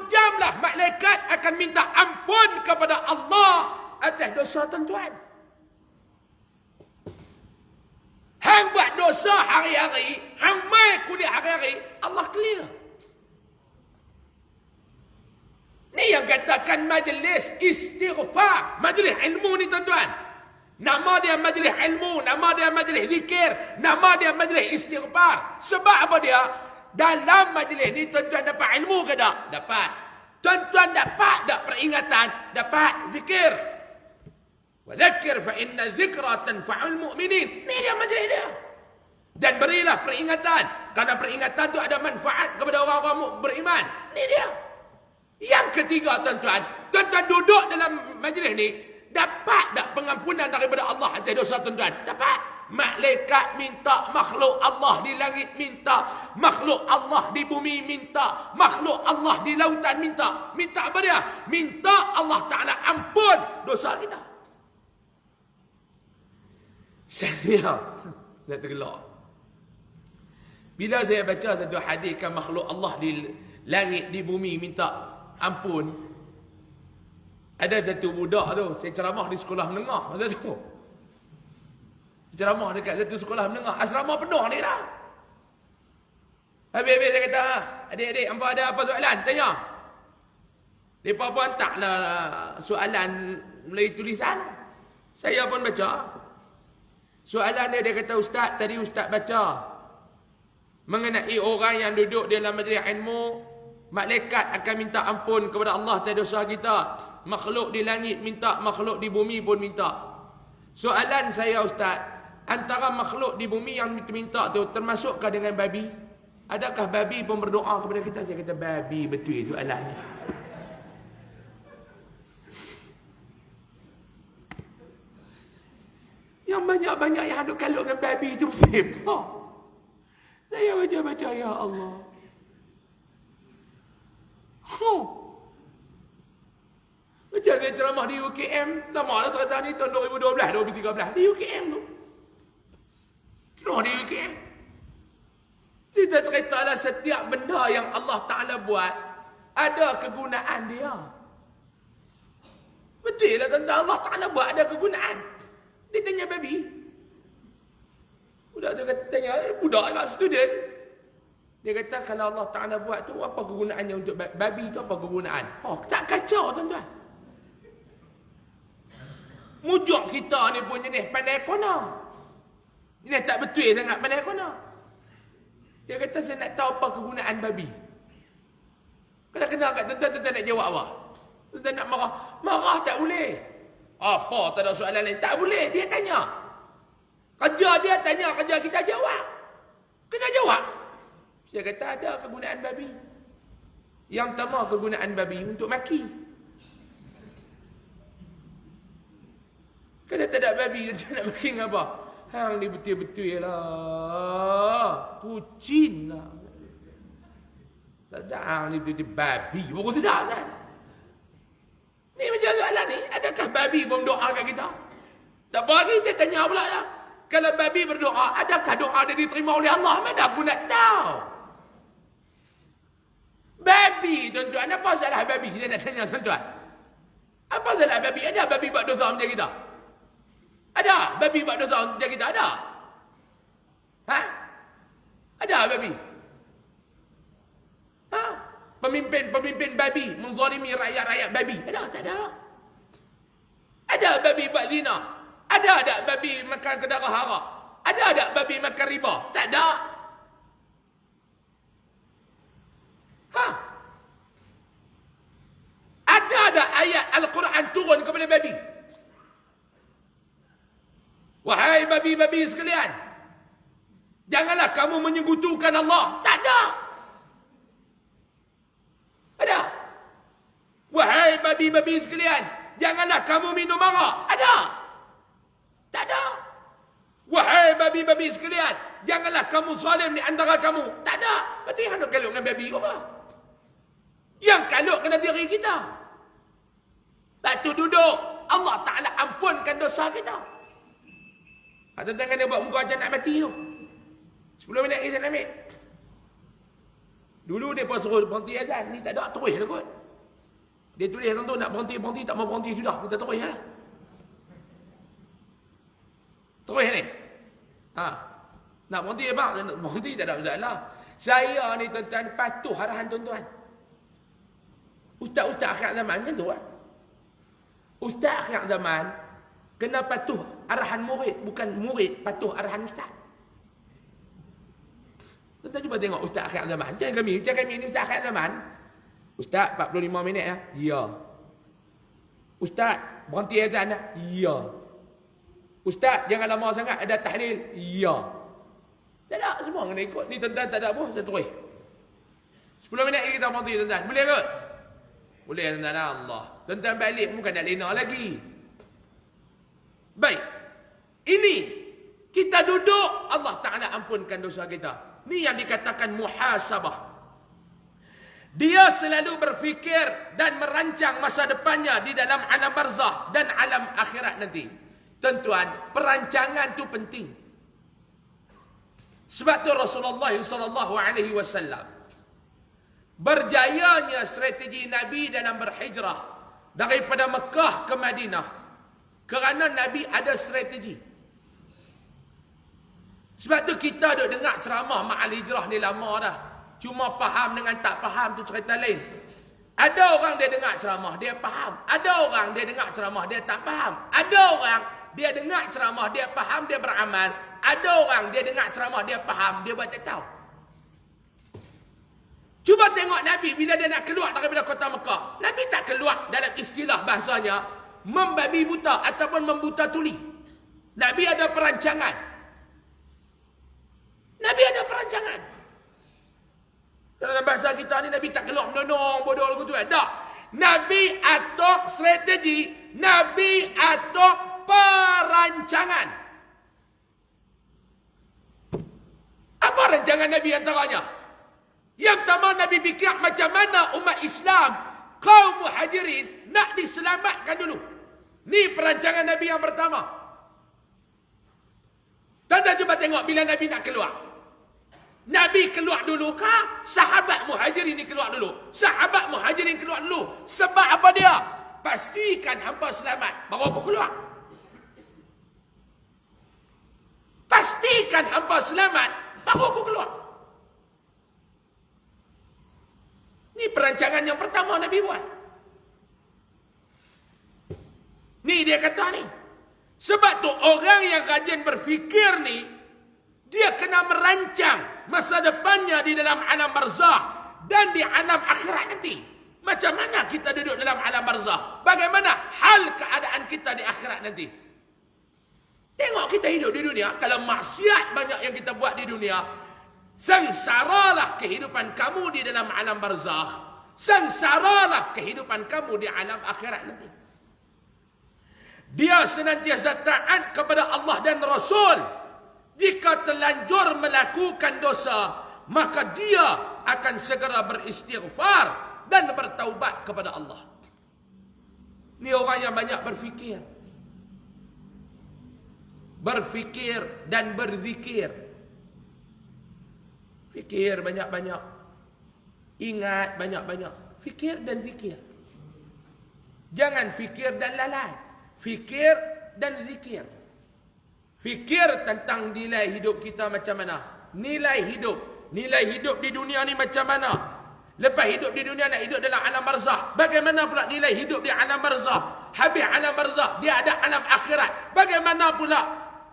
jam lah malaikat akan minta ampun kepada Allah atas dosa tuan-tuan. Hang buat dosa hari-hari, hang mai kuliah hari-hari, Allah clear. Ni yang katakan majlis istighfar, majlis ilmu ni tuan-tuan. Nama dia majlis ilmu, nama dia majlis zikir, nama dia majlis istighfar. Sebab apa dia? Dalam majlis ni tuan-tuan dapat ilmu ke tak? Dapat. Tuan-tuan dapat tak peringatan? Dapat. Zikir. Wa dzakir fa inna dzikra tanfa'ul mu'minin. Ni dia majlis dia. Dan berilah peringatan. Kerana peringatan tu ada manfaat kepada orang-orang beriman. Ni dia. Yang ketiga tuan-tuan, tuan-tuan duduk dalam majlis ni, dapat tak pengampunan daripada Allah atas dosa tuan-tuan? Dapat. Malaikat minta, makhluk Allah di langit minta, makhluk Allah di bumi minta, makhluk Allah di lautan minta. Minta apa dia? Minta Allah Ta'ala ampun dosa kita. Saya nak tergelak. Bila saya baca satu hadis kan makhluk Allah di langit, di bumi minta ampun. Ada satu budak tu, saya ceramah di sekolah menengah masa tu. Ceramah dekat satu sekolah menengah, asrama penuh ni lah. Habis-habis saya kata, adik-adik, hampa ada apa soalan? Tanya. Mereka pun hantarlah soalan melalui tulisan. Saya pun baca. Soalan dia kata, Ustaz, tadi Ustaz baca mengenai orang yang duduk dalam majlis ilmu, malaikat akan minta ampun kepada Allah atas dosa kita. Makhluk di langit minta, makhluk di bumi pun minta. Soalan saya Ustaz, antara makhluk di bumi yang minta tu termasukkah dengan babi? Adakah babi pun berdoa kepada kita? Saya kata babi, betul soalan ni. Yang banyak-banyak yang ada kalut dengan babi itu siapa? Saya baca-baca, ya Allah. Macam saya ceramah di UKM, lama lah cerita ni, tahun 2012, 2013, di UKM tu. Ceramah di UKM. Kita ceritalah setiap benda yang Allah Ta'ala buat, ada kegunaan dia. Betul lah tentang Allah Ta'ala buat ada kegunaan. Dia tanya babi. Budak tu kata, tanya, budak kat student. Dia kata, kalau Allah Ta'ala buat tu, apa kegunaannya untuk babi tu, apa kegunaan? Oh, tak kacau tuan-tuan. Mujuk kita ni pun jenis pandai kona. Jenis tak betul sangat pandai kona. Dia kata, saya nak tahu apa kegunaan babi. Kalau kenal kat tuan-tuan nak jawab apa? Tuan-tuan nak marah. Marah tak boleh. Apa, tak ada soalan lain. Tak boleh, dia tanya. Kerja dia tanya, kerja kita jawab. Kena jawab. Saya kata, ada kegunaan babi. Yang pertama kegunaan babi untuk maki. Kalau tak ada babi, dia nak maki dengan apa? Hang ni betul-betul lah. Kucing lah. Tak ada hang ni betul-betul babi. Baru sedap kan? Ni macam soalan ni. Adakah babi pun doa kat kita? Tak apa lagi, dia tanya pula lah. Kalau babi berdoa, adakah doa dia diterima oleh Allah? Mana aku nak tahu? Babi, tuan-tuan. Apa salah babi? Saya nak tanya tuan-tuan. Apa salah babi? Ada babi buat dosa macam kita? Ada babi buat dosa macam kita? Ada? Ha? Ada babi? Ha? Pemimpin babi menzalimi rakyat-rakyat babi. Ada? Tak ada. Ada babi buat zina? Ada tak babi makan kedara haram? Ada tak babi makan riba? Tak ada. Ha? Ada tak ayat Al-Quran turun kepada babi? Wahai babi-babi sekalian, janganlah kamu menyekutukan Allah. Tak ada. Ada. Wahai babi-babi sekalian, janganlah kamu minum arak. Ada. Tak ada. Wahai babi-babi sekalian, janganlah kamu zalim di antara kamu. Tak ada. Lepas tu yang nak kalut dengan babi ke apa? Yang kalut kena diri kita. Lepas tu duduk, Allah Ta'ala ampunkan dosa kita. Tuan-tuan kan dia buat muka macam nak mati tu. 10 minit lagi saya nak ambil. Dulu dia pun suruh berhenti azan. Ni tak ada, terus lah kot. Dia tulis tu nak berhenti, tak mau berhenti sudah. Kita terus lah. Terus ni. Ha. Nak berhenti bang? Nak berhenti tak ada masalah. Saya ni tuan-tuan patuh arahan tuan-tuan. Ustaz-ustaz akhir zaman kan tu lah. Ustaz akhir zaman kena patuh arahan murid, bukan murid patuh arahan ustaz. Kita cuba tengok ustaz akhir zaman. Macam kami ni ustaz akhir zaman. Ustaz 45 minit ya? Ya. Ustaz berhenti azan dah? Ya. Ustaz jangan lama sangat ada tahlil? Ya. Tak ada, semua kena ikut. Ni tuan-tuan tak ada apa, saya terus. 10 minit lagi kita berhenti tuan-tuan. Boleh kot? Boleh tuan-tuan Allah. Tuan-tuan balik bukan nak lena lagi. Baik. Ini kita duduk, Allah Ta'ala ampunkan dosa kita. Ini yang dikatakan muhasabah. Dia selalu berfikir dan merancang masa depannya di dalam alam barzah dan alam akhirat nanti. Tuan-tuan, perancangan tu penting. Sebab tu Rasulullah SAW berjayanya strategi Nabi dalam berhijrah daripada Mekah ke Madinah. Kerana Nabi ada strategi. Sebab tu kita duk dengar ceramah ma'al hijrah ni lama dah. Cuma faham dengan tak faham tu cerita lain. Ada orang dia dengar ceramah, dia faham. Ada orang dia dengar ceramah, dia tak faham. Ada orang dia dengar ceramah, dia faham, dia beramal. Ada orang dia dengar ceramah, dia faham, dia buat tak tahu. Cuba tengok Nabi bila dia nak keluar daripada kota Mekah. Nabi tak keluar dalam istilah bahasanya membabi buta ataupun membuta tuli. Nabi ada perancangan. Nabi ada perancangan. Dalam bahasa kita ni Nabi tak keluar menonong bodoh lagu tu tak. Nabi atok strategi, Nabi atok perancangan. Apa rancangan Nabi antaranya? Yang pertama Nabi fikir macam mana umat Islam, kaum muhajirin nak diselamatkan dulu. Ni perancangan Nabi yang pertama. Tuan-tuan cuba tengok bila Nabi nak keluar. Nabi keluar dulu kah? Sahabat muhajirin ni keluar dulu. Sahabat muhajirin keluar dulu. Sebab apa dia? Pastikan hampa selamat, baru aku keluar. Pastikan hampa selamat, baru aku keluar. Ni perancangan yang pertama Nabi buat. Ni dia kata ni. Sebab tu orang yang rajin berfikir ni, dia kena merancang masa depannya di dalam alam barzah dan di alam akhirat nanti. Macam mana kita duduk dalam alam barzah? Bagaimana hal keadaan kita di akhirat nanti? Tengok kita hidup di dunia, kalau maksiat banyak yang kita buat di dunia, sengsaralah kehidupan kamu di dalam alam barzah. Sengsaralah kehidupan kamu di alam akhirat nanti. Dia senantiasa taat kepada Allah dan Rasul. Jika terlanjur melakukan dosa, maka dia akan segera beristighfar dan bertaubat kepada Allah. Ini orang yang banyak berfikir. Berfikir dan berzikir. Fikir banyak-banyak. Ingat banyak-banyak. Fikir dan zikir. Jangan fikir dan lalai. Fikir dan zikir. Fikir tentang nilai hidup kita macam mana. Nilai hidup. Nilai hidup di dunia ni macam mana. Lepas hidup di dunia nak hidup dalam alam barzah. Bagaimana pula nilai hidup di alam barzah. Habis alam barzah, dia ada alam akhirat. Bagaimana pula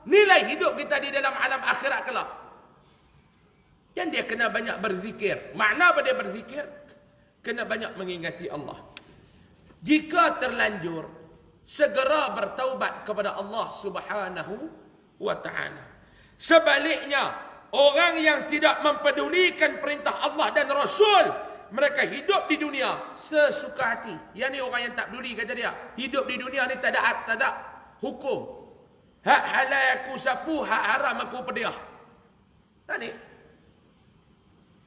nilai hidup kita di dalam alam akhirat kelak. Dan dia kena banyak berzikir. Makna apa dia berzikir? Kena banyak mengingati Allah. Jika terlanjur, segera bertaubat kepada Allah Subhanahu wa ta'ala. Sebaliknya, orang yang tidak mempedulikan perintah Allah dan Rasul, mereka hidup di dunia sesuka hati. Yang ni orang yang tak peduli, kata dia. Hidup di dunia ni tak ada hukum. Hak halal aku sapu, hak haram aku pediah. Tak ni.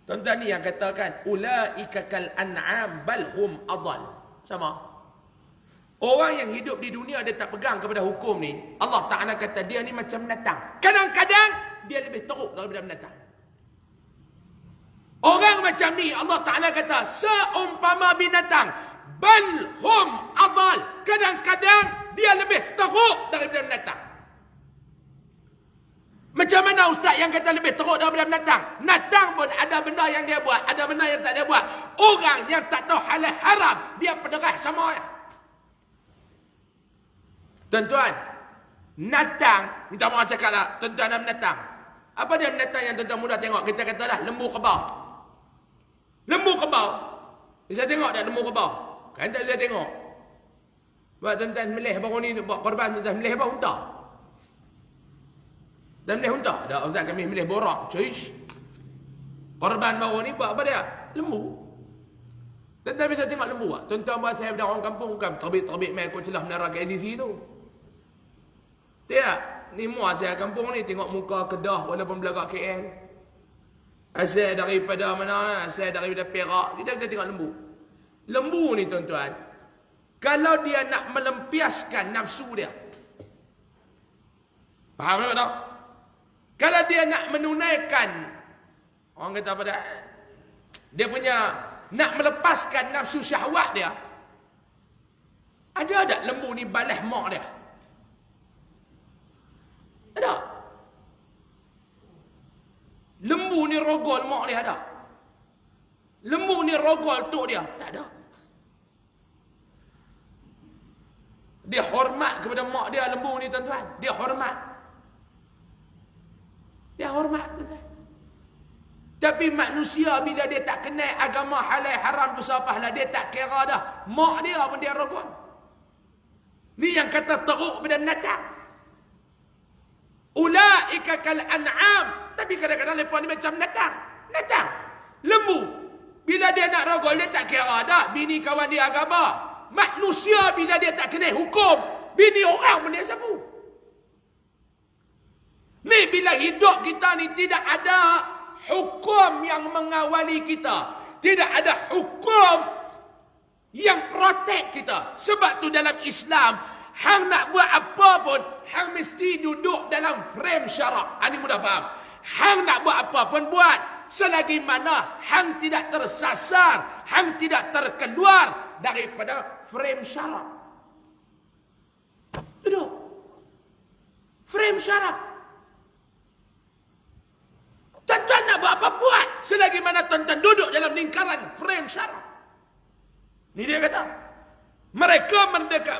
Tuan-tuan ni yang katakan, ulaika kal an'am bal hum adal. Sama. Orang yang hidup di dunia dia tak pegang kepada hukum ni, Allah Ta'ala kata dia ni macam binatang. Kadang-kadang dia lebih teruk daripada binatang. Orang macam ni Allah Ta'ala kata seumpama binatang. Bal hum adal. Kadang-kadang dia lebih teruk daripada binatang. Macam mana ustaz yang kata lebih teruk daripada binatang? Binatang pun ada benda yang dia buat, ada benda yang tak dia buat. Orang yang tak tahu halal haram, dia pederah sama ya. Tuan-tuan, binatang, minta maaf cakap lah, tuan-tuan dan binatang. Apa dia binatang yang tuan-tuan mudah tengok? Kita kata dah, lembu kebau. Lembu kebau. Bisa tengok tak lembu kebau? Kan tak bisa tengok. Sebab tuan-tuan melih baru ni, buat korban tuan-tuan melih apa? Unta. Dan melih unta. Dah ustaz kami melih borak. Cuish. Korban baru ni buat apa dia? Lembu. Tuan-tuan bisa tengok lembu tak? Tuan-tuan buat saya orang kampung bukan terbit-terbit main kot celah menara KLCC tu. Tidak. Ni muat saya kampung ni tengok muka Kedah walaupun belagak KL. Asal daripada mana? Asal daripada Perak. Kita bisa tengok lembu. Lembu ni tuan-tuan, kalau dia nak melempiaskan nafsu dia, faham tak? Kalau dia nak menunaikan, orang kata apa dah, dia punya nak melepaskan nafsu syahwat dia, ada tak lembu ni balas mak dia? Ada. Lembu ni rogol mak dia ada. Lembu ni rogol tok dia tak ada. Dia hormat kepada mak dia lembu ni tuan-tuan. Dia hormat. Dia hormat tuan-tuan. Tapi manusia bila dia tak kenal agama halal haram dosa pahala, dia tak kira dah. Mak dia pun dia rogol. Ni yang kata teruk pada binatang. Ulaika kal an'am. Tapi kadang-kadang mereka ni macam binatang. Lembu. Bila dia nak rogol, dia tak kira dah. Bini kawan dia agama. Manusia bila dia tak kenal hukum, bini orang pun dia sapu. Ni bila hidup kita ni tidak ada hukum yang mengawali kita. Tidak ada hukum yang protect kita. Sebab tu dalam Islam, hang nak buat apa pun, hang mesti duduk dalam frame syarak. Ini mudah faham. Hang nak buat apa pun buat. Selagi mana hang tidak tersasar, hang tidak terkeluar daripada frame syarak. Duduk. Frame syarak. Tuan-tuan nak buat apa buat. Selagi mana tuan-tuan duduk dalam lingkaran frame syarak. Ini dia kata. Mereka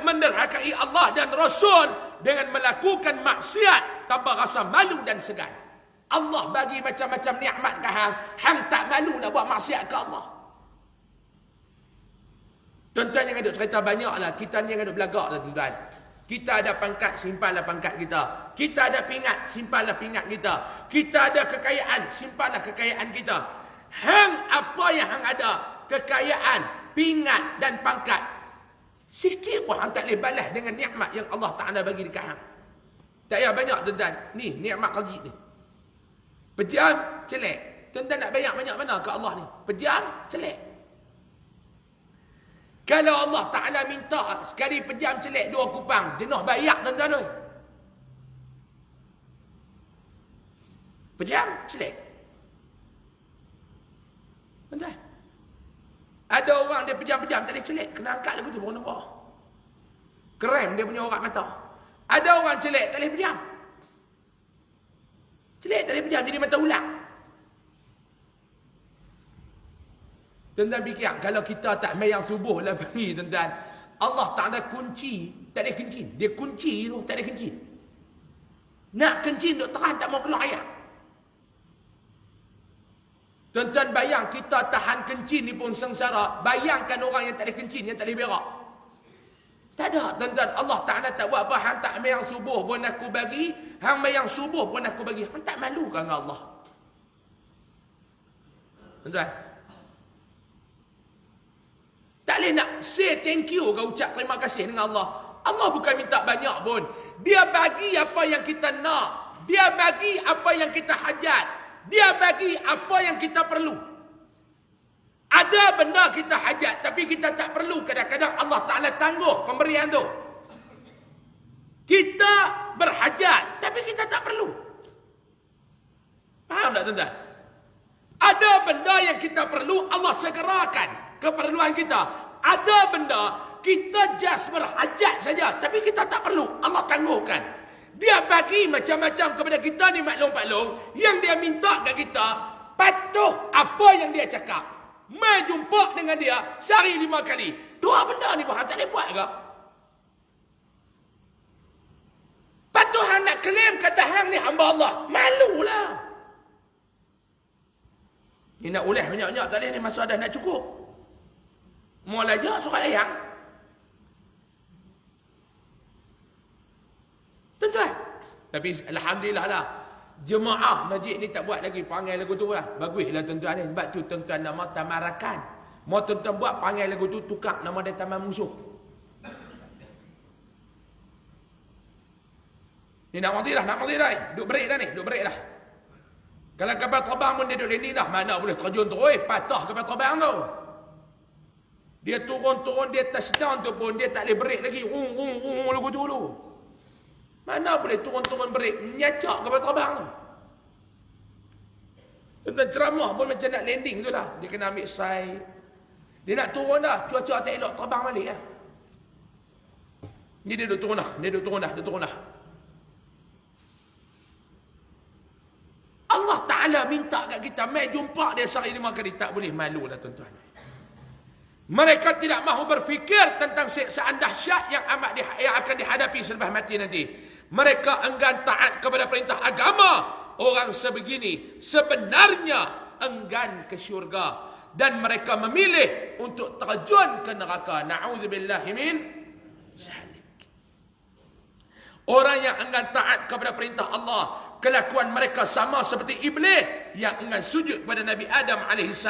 menderhakai Allah dan Rasul dengan melakukan maksiat tanpa rasa malu dan segan. Allah bagi macam-macam nikmat ke hang, hang tak malu nak buat maksiat ke Allah. Tuan-tuan yang ada cerita banyaklah, kita ni yang ada belagak lah tuan-tuan. Kita ada pangkat, simpanlah pangkat kita. Kita ada pingat, simpanlah pingat kita. Kita ada kekayaan, simpanlah kekayaan kita. Hang apa yang hang ada, kekayaan, pingat dan pangkat, sikit pun hang tak boleh balas dengan nikmat yang Allah Ta'ala bagi dekat hang. Tak payah banyak tuan-tuan. Ni nikmat kagit ni. Pejam, celek. Tuan-tuan nak bayar banyak mana ke Allah ni? Pejam, celek. Kalau Allah Ta'ala minta sekali pejam celek 2 kupang, jenuh bayar tuan-tuan. Pejam, celek. Tuan-tuan. Ada orang dia pejam-pejam tak boleh celek, kena angkat lagu tu baru nampak. Krem dia punya orang mata. Ada orang celek tak boleh pejam. Celek tak boleh pejam, jadi mata ulang. Tuan-tuan fikir, kalau kita tak mayang subuh lah pagi tuan-tuan, Allah Ta'ala kunci, tak ada kencing. Dia kunci tu, tak ada kencing. Nak kencing duk terang tak mau keluar air. Tuan-tuan bayang kita tahan kencing ni pun sengsara. Bayangkan orang yang tak ada kencing, yang tak boleh berak. Tak ada tuan-tuan. Allah Ta'ala tak buat apa. Hang tak mayang subuh pun aku bagi. Hang mayang subuh pun aku bagi. Hang tak malu kan dengan Allah? Tuan-tuan. Tak boleh nak say thank you ke ucap terima kasih dengan Allah. Allah bukan minta banyak pun. Dia bagi apa yang kita nak. Dia bagi apa yang kita hajat. Dia bagi apa yang kita perlu. Ada benda kita hajat tapi kita tak perlu. Kadang-kadang Allah Ta'ala tangguh pemberian tu. Kita berhajat tapi kita tak perlu. Faham tak tuan-tuan? Ada benda yang kita perlu, Allah segerakan keperluan kita. Ada benda kita just berhajat saja tapi kita tak perlu, Allah tangguhkan. Dia bagi macam-macam kepada kita ni maklum-maklum. Yang dia minta kat kita, patuh apa yang dia cakap. Mai jumpa dengan dia sehari 5 kali. 2 benda ni pun hang tak boleh buat ke? Patuh hang nak klaim kata hang ni hamba Allah. Malulah. Ni nak ulah banyak-banyak tak boleh ni, masa dah nak cukup. Mau lajak surat layang. Tuan-tuan. Tapi alhamdulillah lah. Jemaah masjid ni tak buat lagi panggil lagu tu lah. Baguslah tuan-tuan ni. Sebab tu tuan-tuan nama tamarakan. Mau tuan-tuan buat panggil lagu tu, tukar nama dia Taman Musuh. Ni nak mati dah. Duk break dah ni, dah. Kalau kapal terbang pun dia duduk landing dah. Mana boleh terjun terus, patah kapal terbang tu. Dia turun dia touchdown tu pun dia tak boleh break lagi. Lagu tu dulu. Mana boleh turun break, nyacak kapal terbang tu. Tentang ceramah pun macam nak landing tu lah. Dia kena ambil side. Dia nak turun dah, cuaca tak elok, terbang balik lah. Ni dia duduk turun dah. Allah Ta'ala minta kat kita, mai jumpa dia sehari 5 kali, tak boleh malu lah tuan-tuan. Mereka tidak mahu berfikir tentang siksaan dahsyat yang akan dihadapi selepas mati nanti. Mereka enggan taat kepada perintah agama. Orang sebegini sebenarnya enggan ke syurga. Dan mereka memilih untuk terjun ke neraka. Na'udzubillahi min zalik. Orang yang enggan taat kepada perintah Allah, kelakuan mereka sama seperti iblis yang enggan sujud kepada Nabi Adam AS.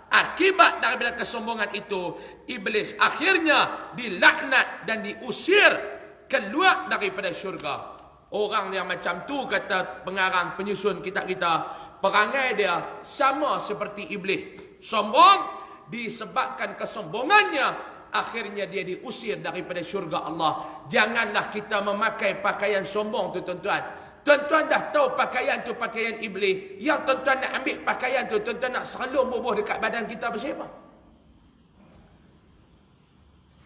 Akibat daripada kesombongan itu, iblis akhirnya dilaknat dan diusir keluar daripada syurga. Orang yang macam tu, kata pengarang penyusun kitab kita, perangai dia sama seperti iblis. Sombong, disebabkan kesombongannya, akhirnya dia diusir daripada syurga Allah. Janganlah kita memakai pakaian sombong tu tuan-tuan. Tuan-tuan dah tahu pakaian tu pakaian iblis. Yang tuan-tuan nak ambil pakaian tu, tuan-tuan nak serlum bubuh dekat badan kita bersama.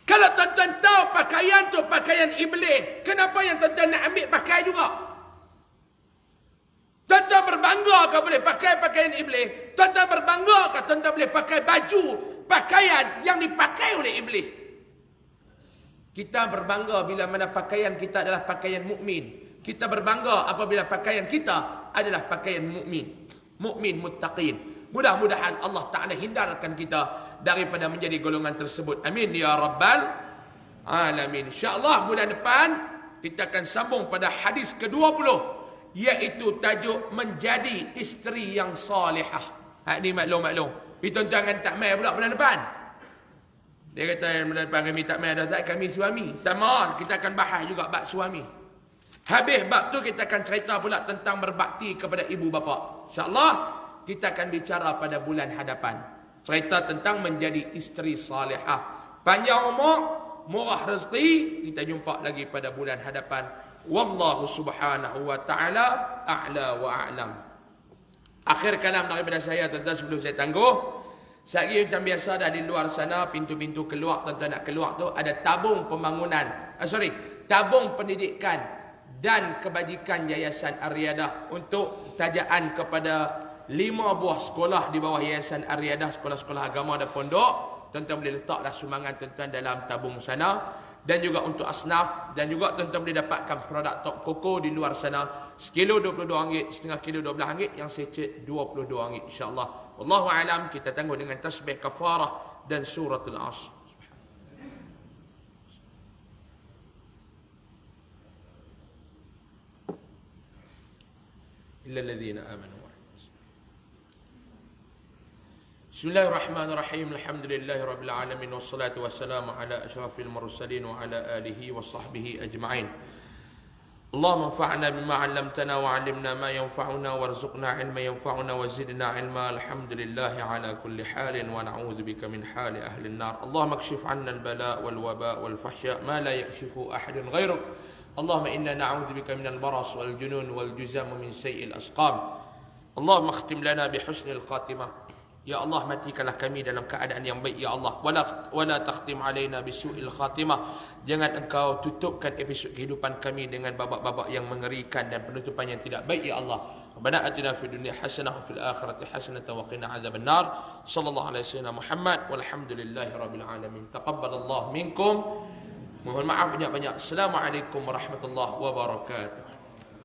Kalau tuan-tuan tahu pakaian tu pakaian iblis, kenapa yang tuan-tuan nak ambil pakai juga? Tuan-tuan berbangga ke boleh pakai pakaian iblis? Tuan-tuan berbangga ke tuan-tuan boleh pakai baju, pakaian yang dipakai oleh iblis? Kita berbangga bila mana pakaian kita adalah pakaian mukmin. Kita berbangga apabila pakaian kita adalah pakaian mukmin. Mukmin muttaqin. Mudah-mudahan Allah Ta'ala hindarkan kita daripada menjadi golongan tersebut. Amin ya rabbal alamin. InsyaAllah bulan depan kita akan sambung pada hadis ke-20, iaitu tajuk menjadi isteri yang salihah. Hak ni maklum. Tuan-tuan kan tak mai pula bulan depan. Dia kata bulan depan kami tak mai dah, tak kami suami. Sama, kita akan bahas juga bab suami. Habis bab tu kita akan cerita pula tentang berbakti kepada ibu bapa. InsyaAllah kita akan bicara pada bulan hadapan. Cerita tentang menjadi isteri salihah. Panjang umur, murah rezeki, kita jumpa lagi pada bulan hadapan. Wallahu subhanahu wa ta'ala a'la wa a'lam. Akhir kalam daripada saya tuan-tuan sebelum saya tangguh. Saya macam biasa dah di luar sana, pintu-pintu keluar tuan-tuan nak keluar tu ada tabung pembangunan. Tabung pendidikan dan kebajikan Yayasan Ar-Riyadah untuk tajaan kepada 5 buah sekolah di bawah Yayasan Ar-Riyadah, sekolah-sekolah agama dan pondok. Tuan-tuan boleh letaklah sumbangan tuan-tuan dalam tabung sana. Dan juga untuk asnaf, dan juga tuan-tuan boleh dapatkan produk Top Koko di luar sana. Sekilo RM22, setengah kilo RM12, yang secet RM22 insya-Allah. Wallahu a'lam. Kita tangguh dengan tasbih kafarah dan suratul Asr. Illa alladhina amanu. Bismillahirrahmanirrahim. Alhamdulillahirabbil alamin wassalatu wassalamu ala asyrafil mursalin wa ala alihi wa sahbihi ajma'in. Allahumma anfa'na bima 'allamtana wa 'allimna ma yanfa'una warzuqna 'ilman yanfa'una wa zidna 'ilma. Alhamdulillahi ala kulli halin wa na'udzubika min hali ahli an-nar. Allahumma kshif 'anna al-bala' wal waba' wal fahsya' ma la yakshifu ahadun ghayruk. Allahumma inna na'udzubika min al-baras wal junun wal juzam min sayyi'il asqam. Allahumma khtim lana bi husnil khatimah. Ya Allah, matikanlah kami dalam keadaan yang baik ya Allah. Wala takhtim alaina bisu'il khatimah. Jangan engkau tutupkan episod kehidupan kami dengan babak-babak yang mengerikan dan penutupan yang tidak baik ya Allah. Rabbana atina fid dunya hasanah wa fil akhirati hasanah wa qina adzabannar. Sallallahu alaihi wasallam Muhammad walhamdulillahi rabbil alamin. Taqabbalallahu minkum. Mohon maaf banyak-banyak. Assalamualaikum warahmatullahi wabarakatuh.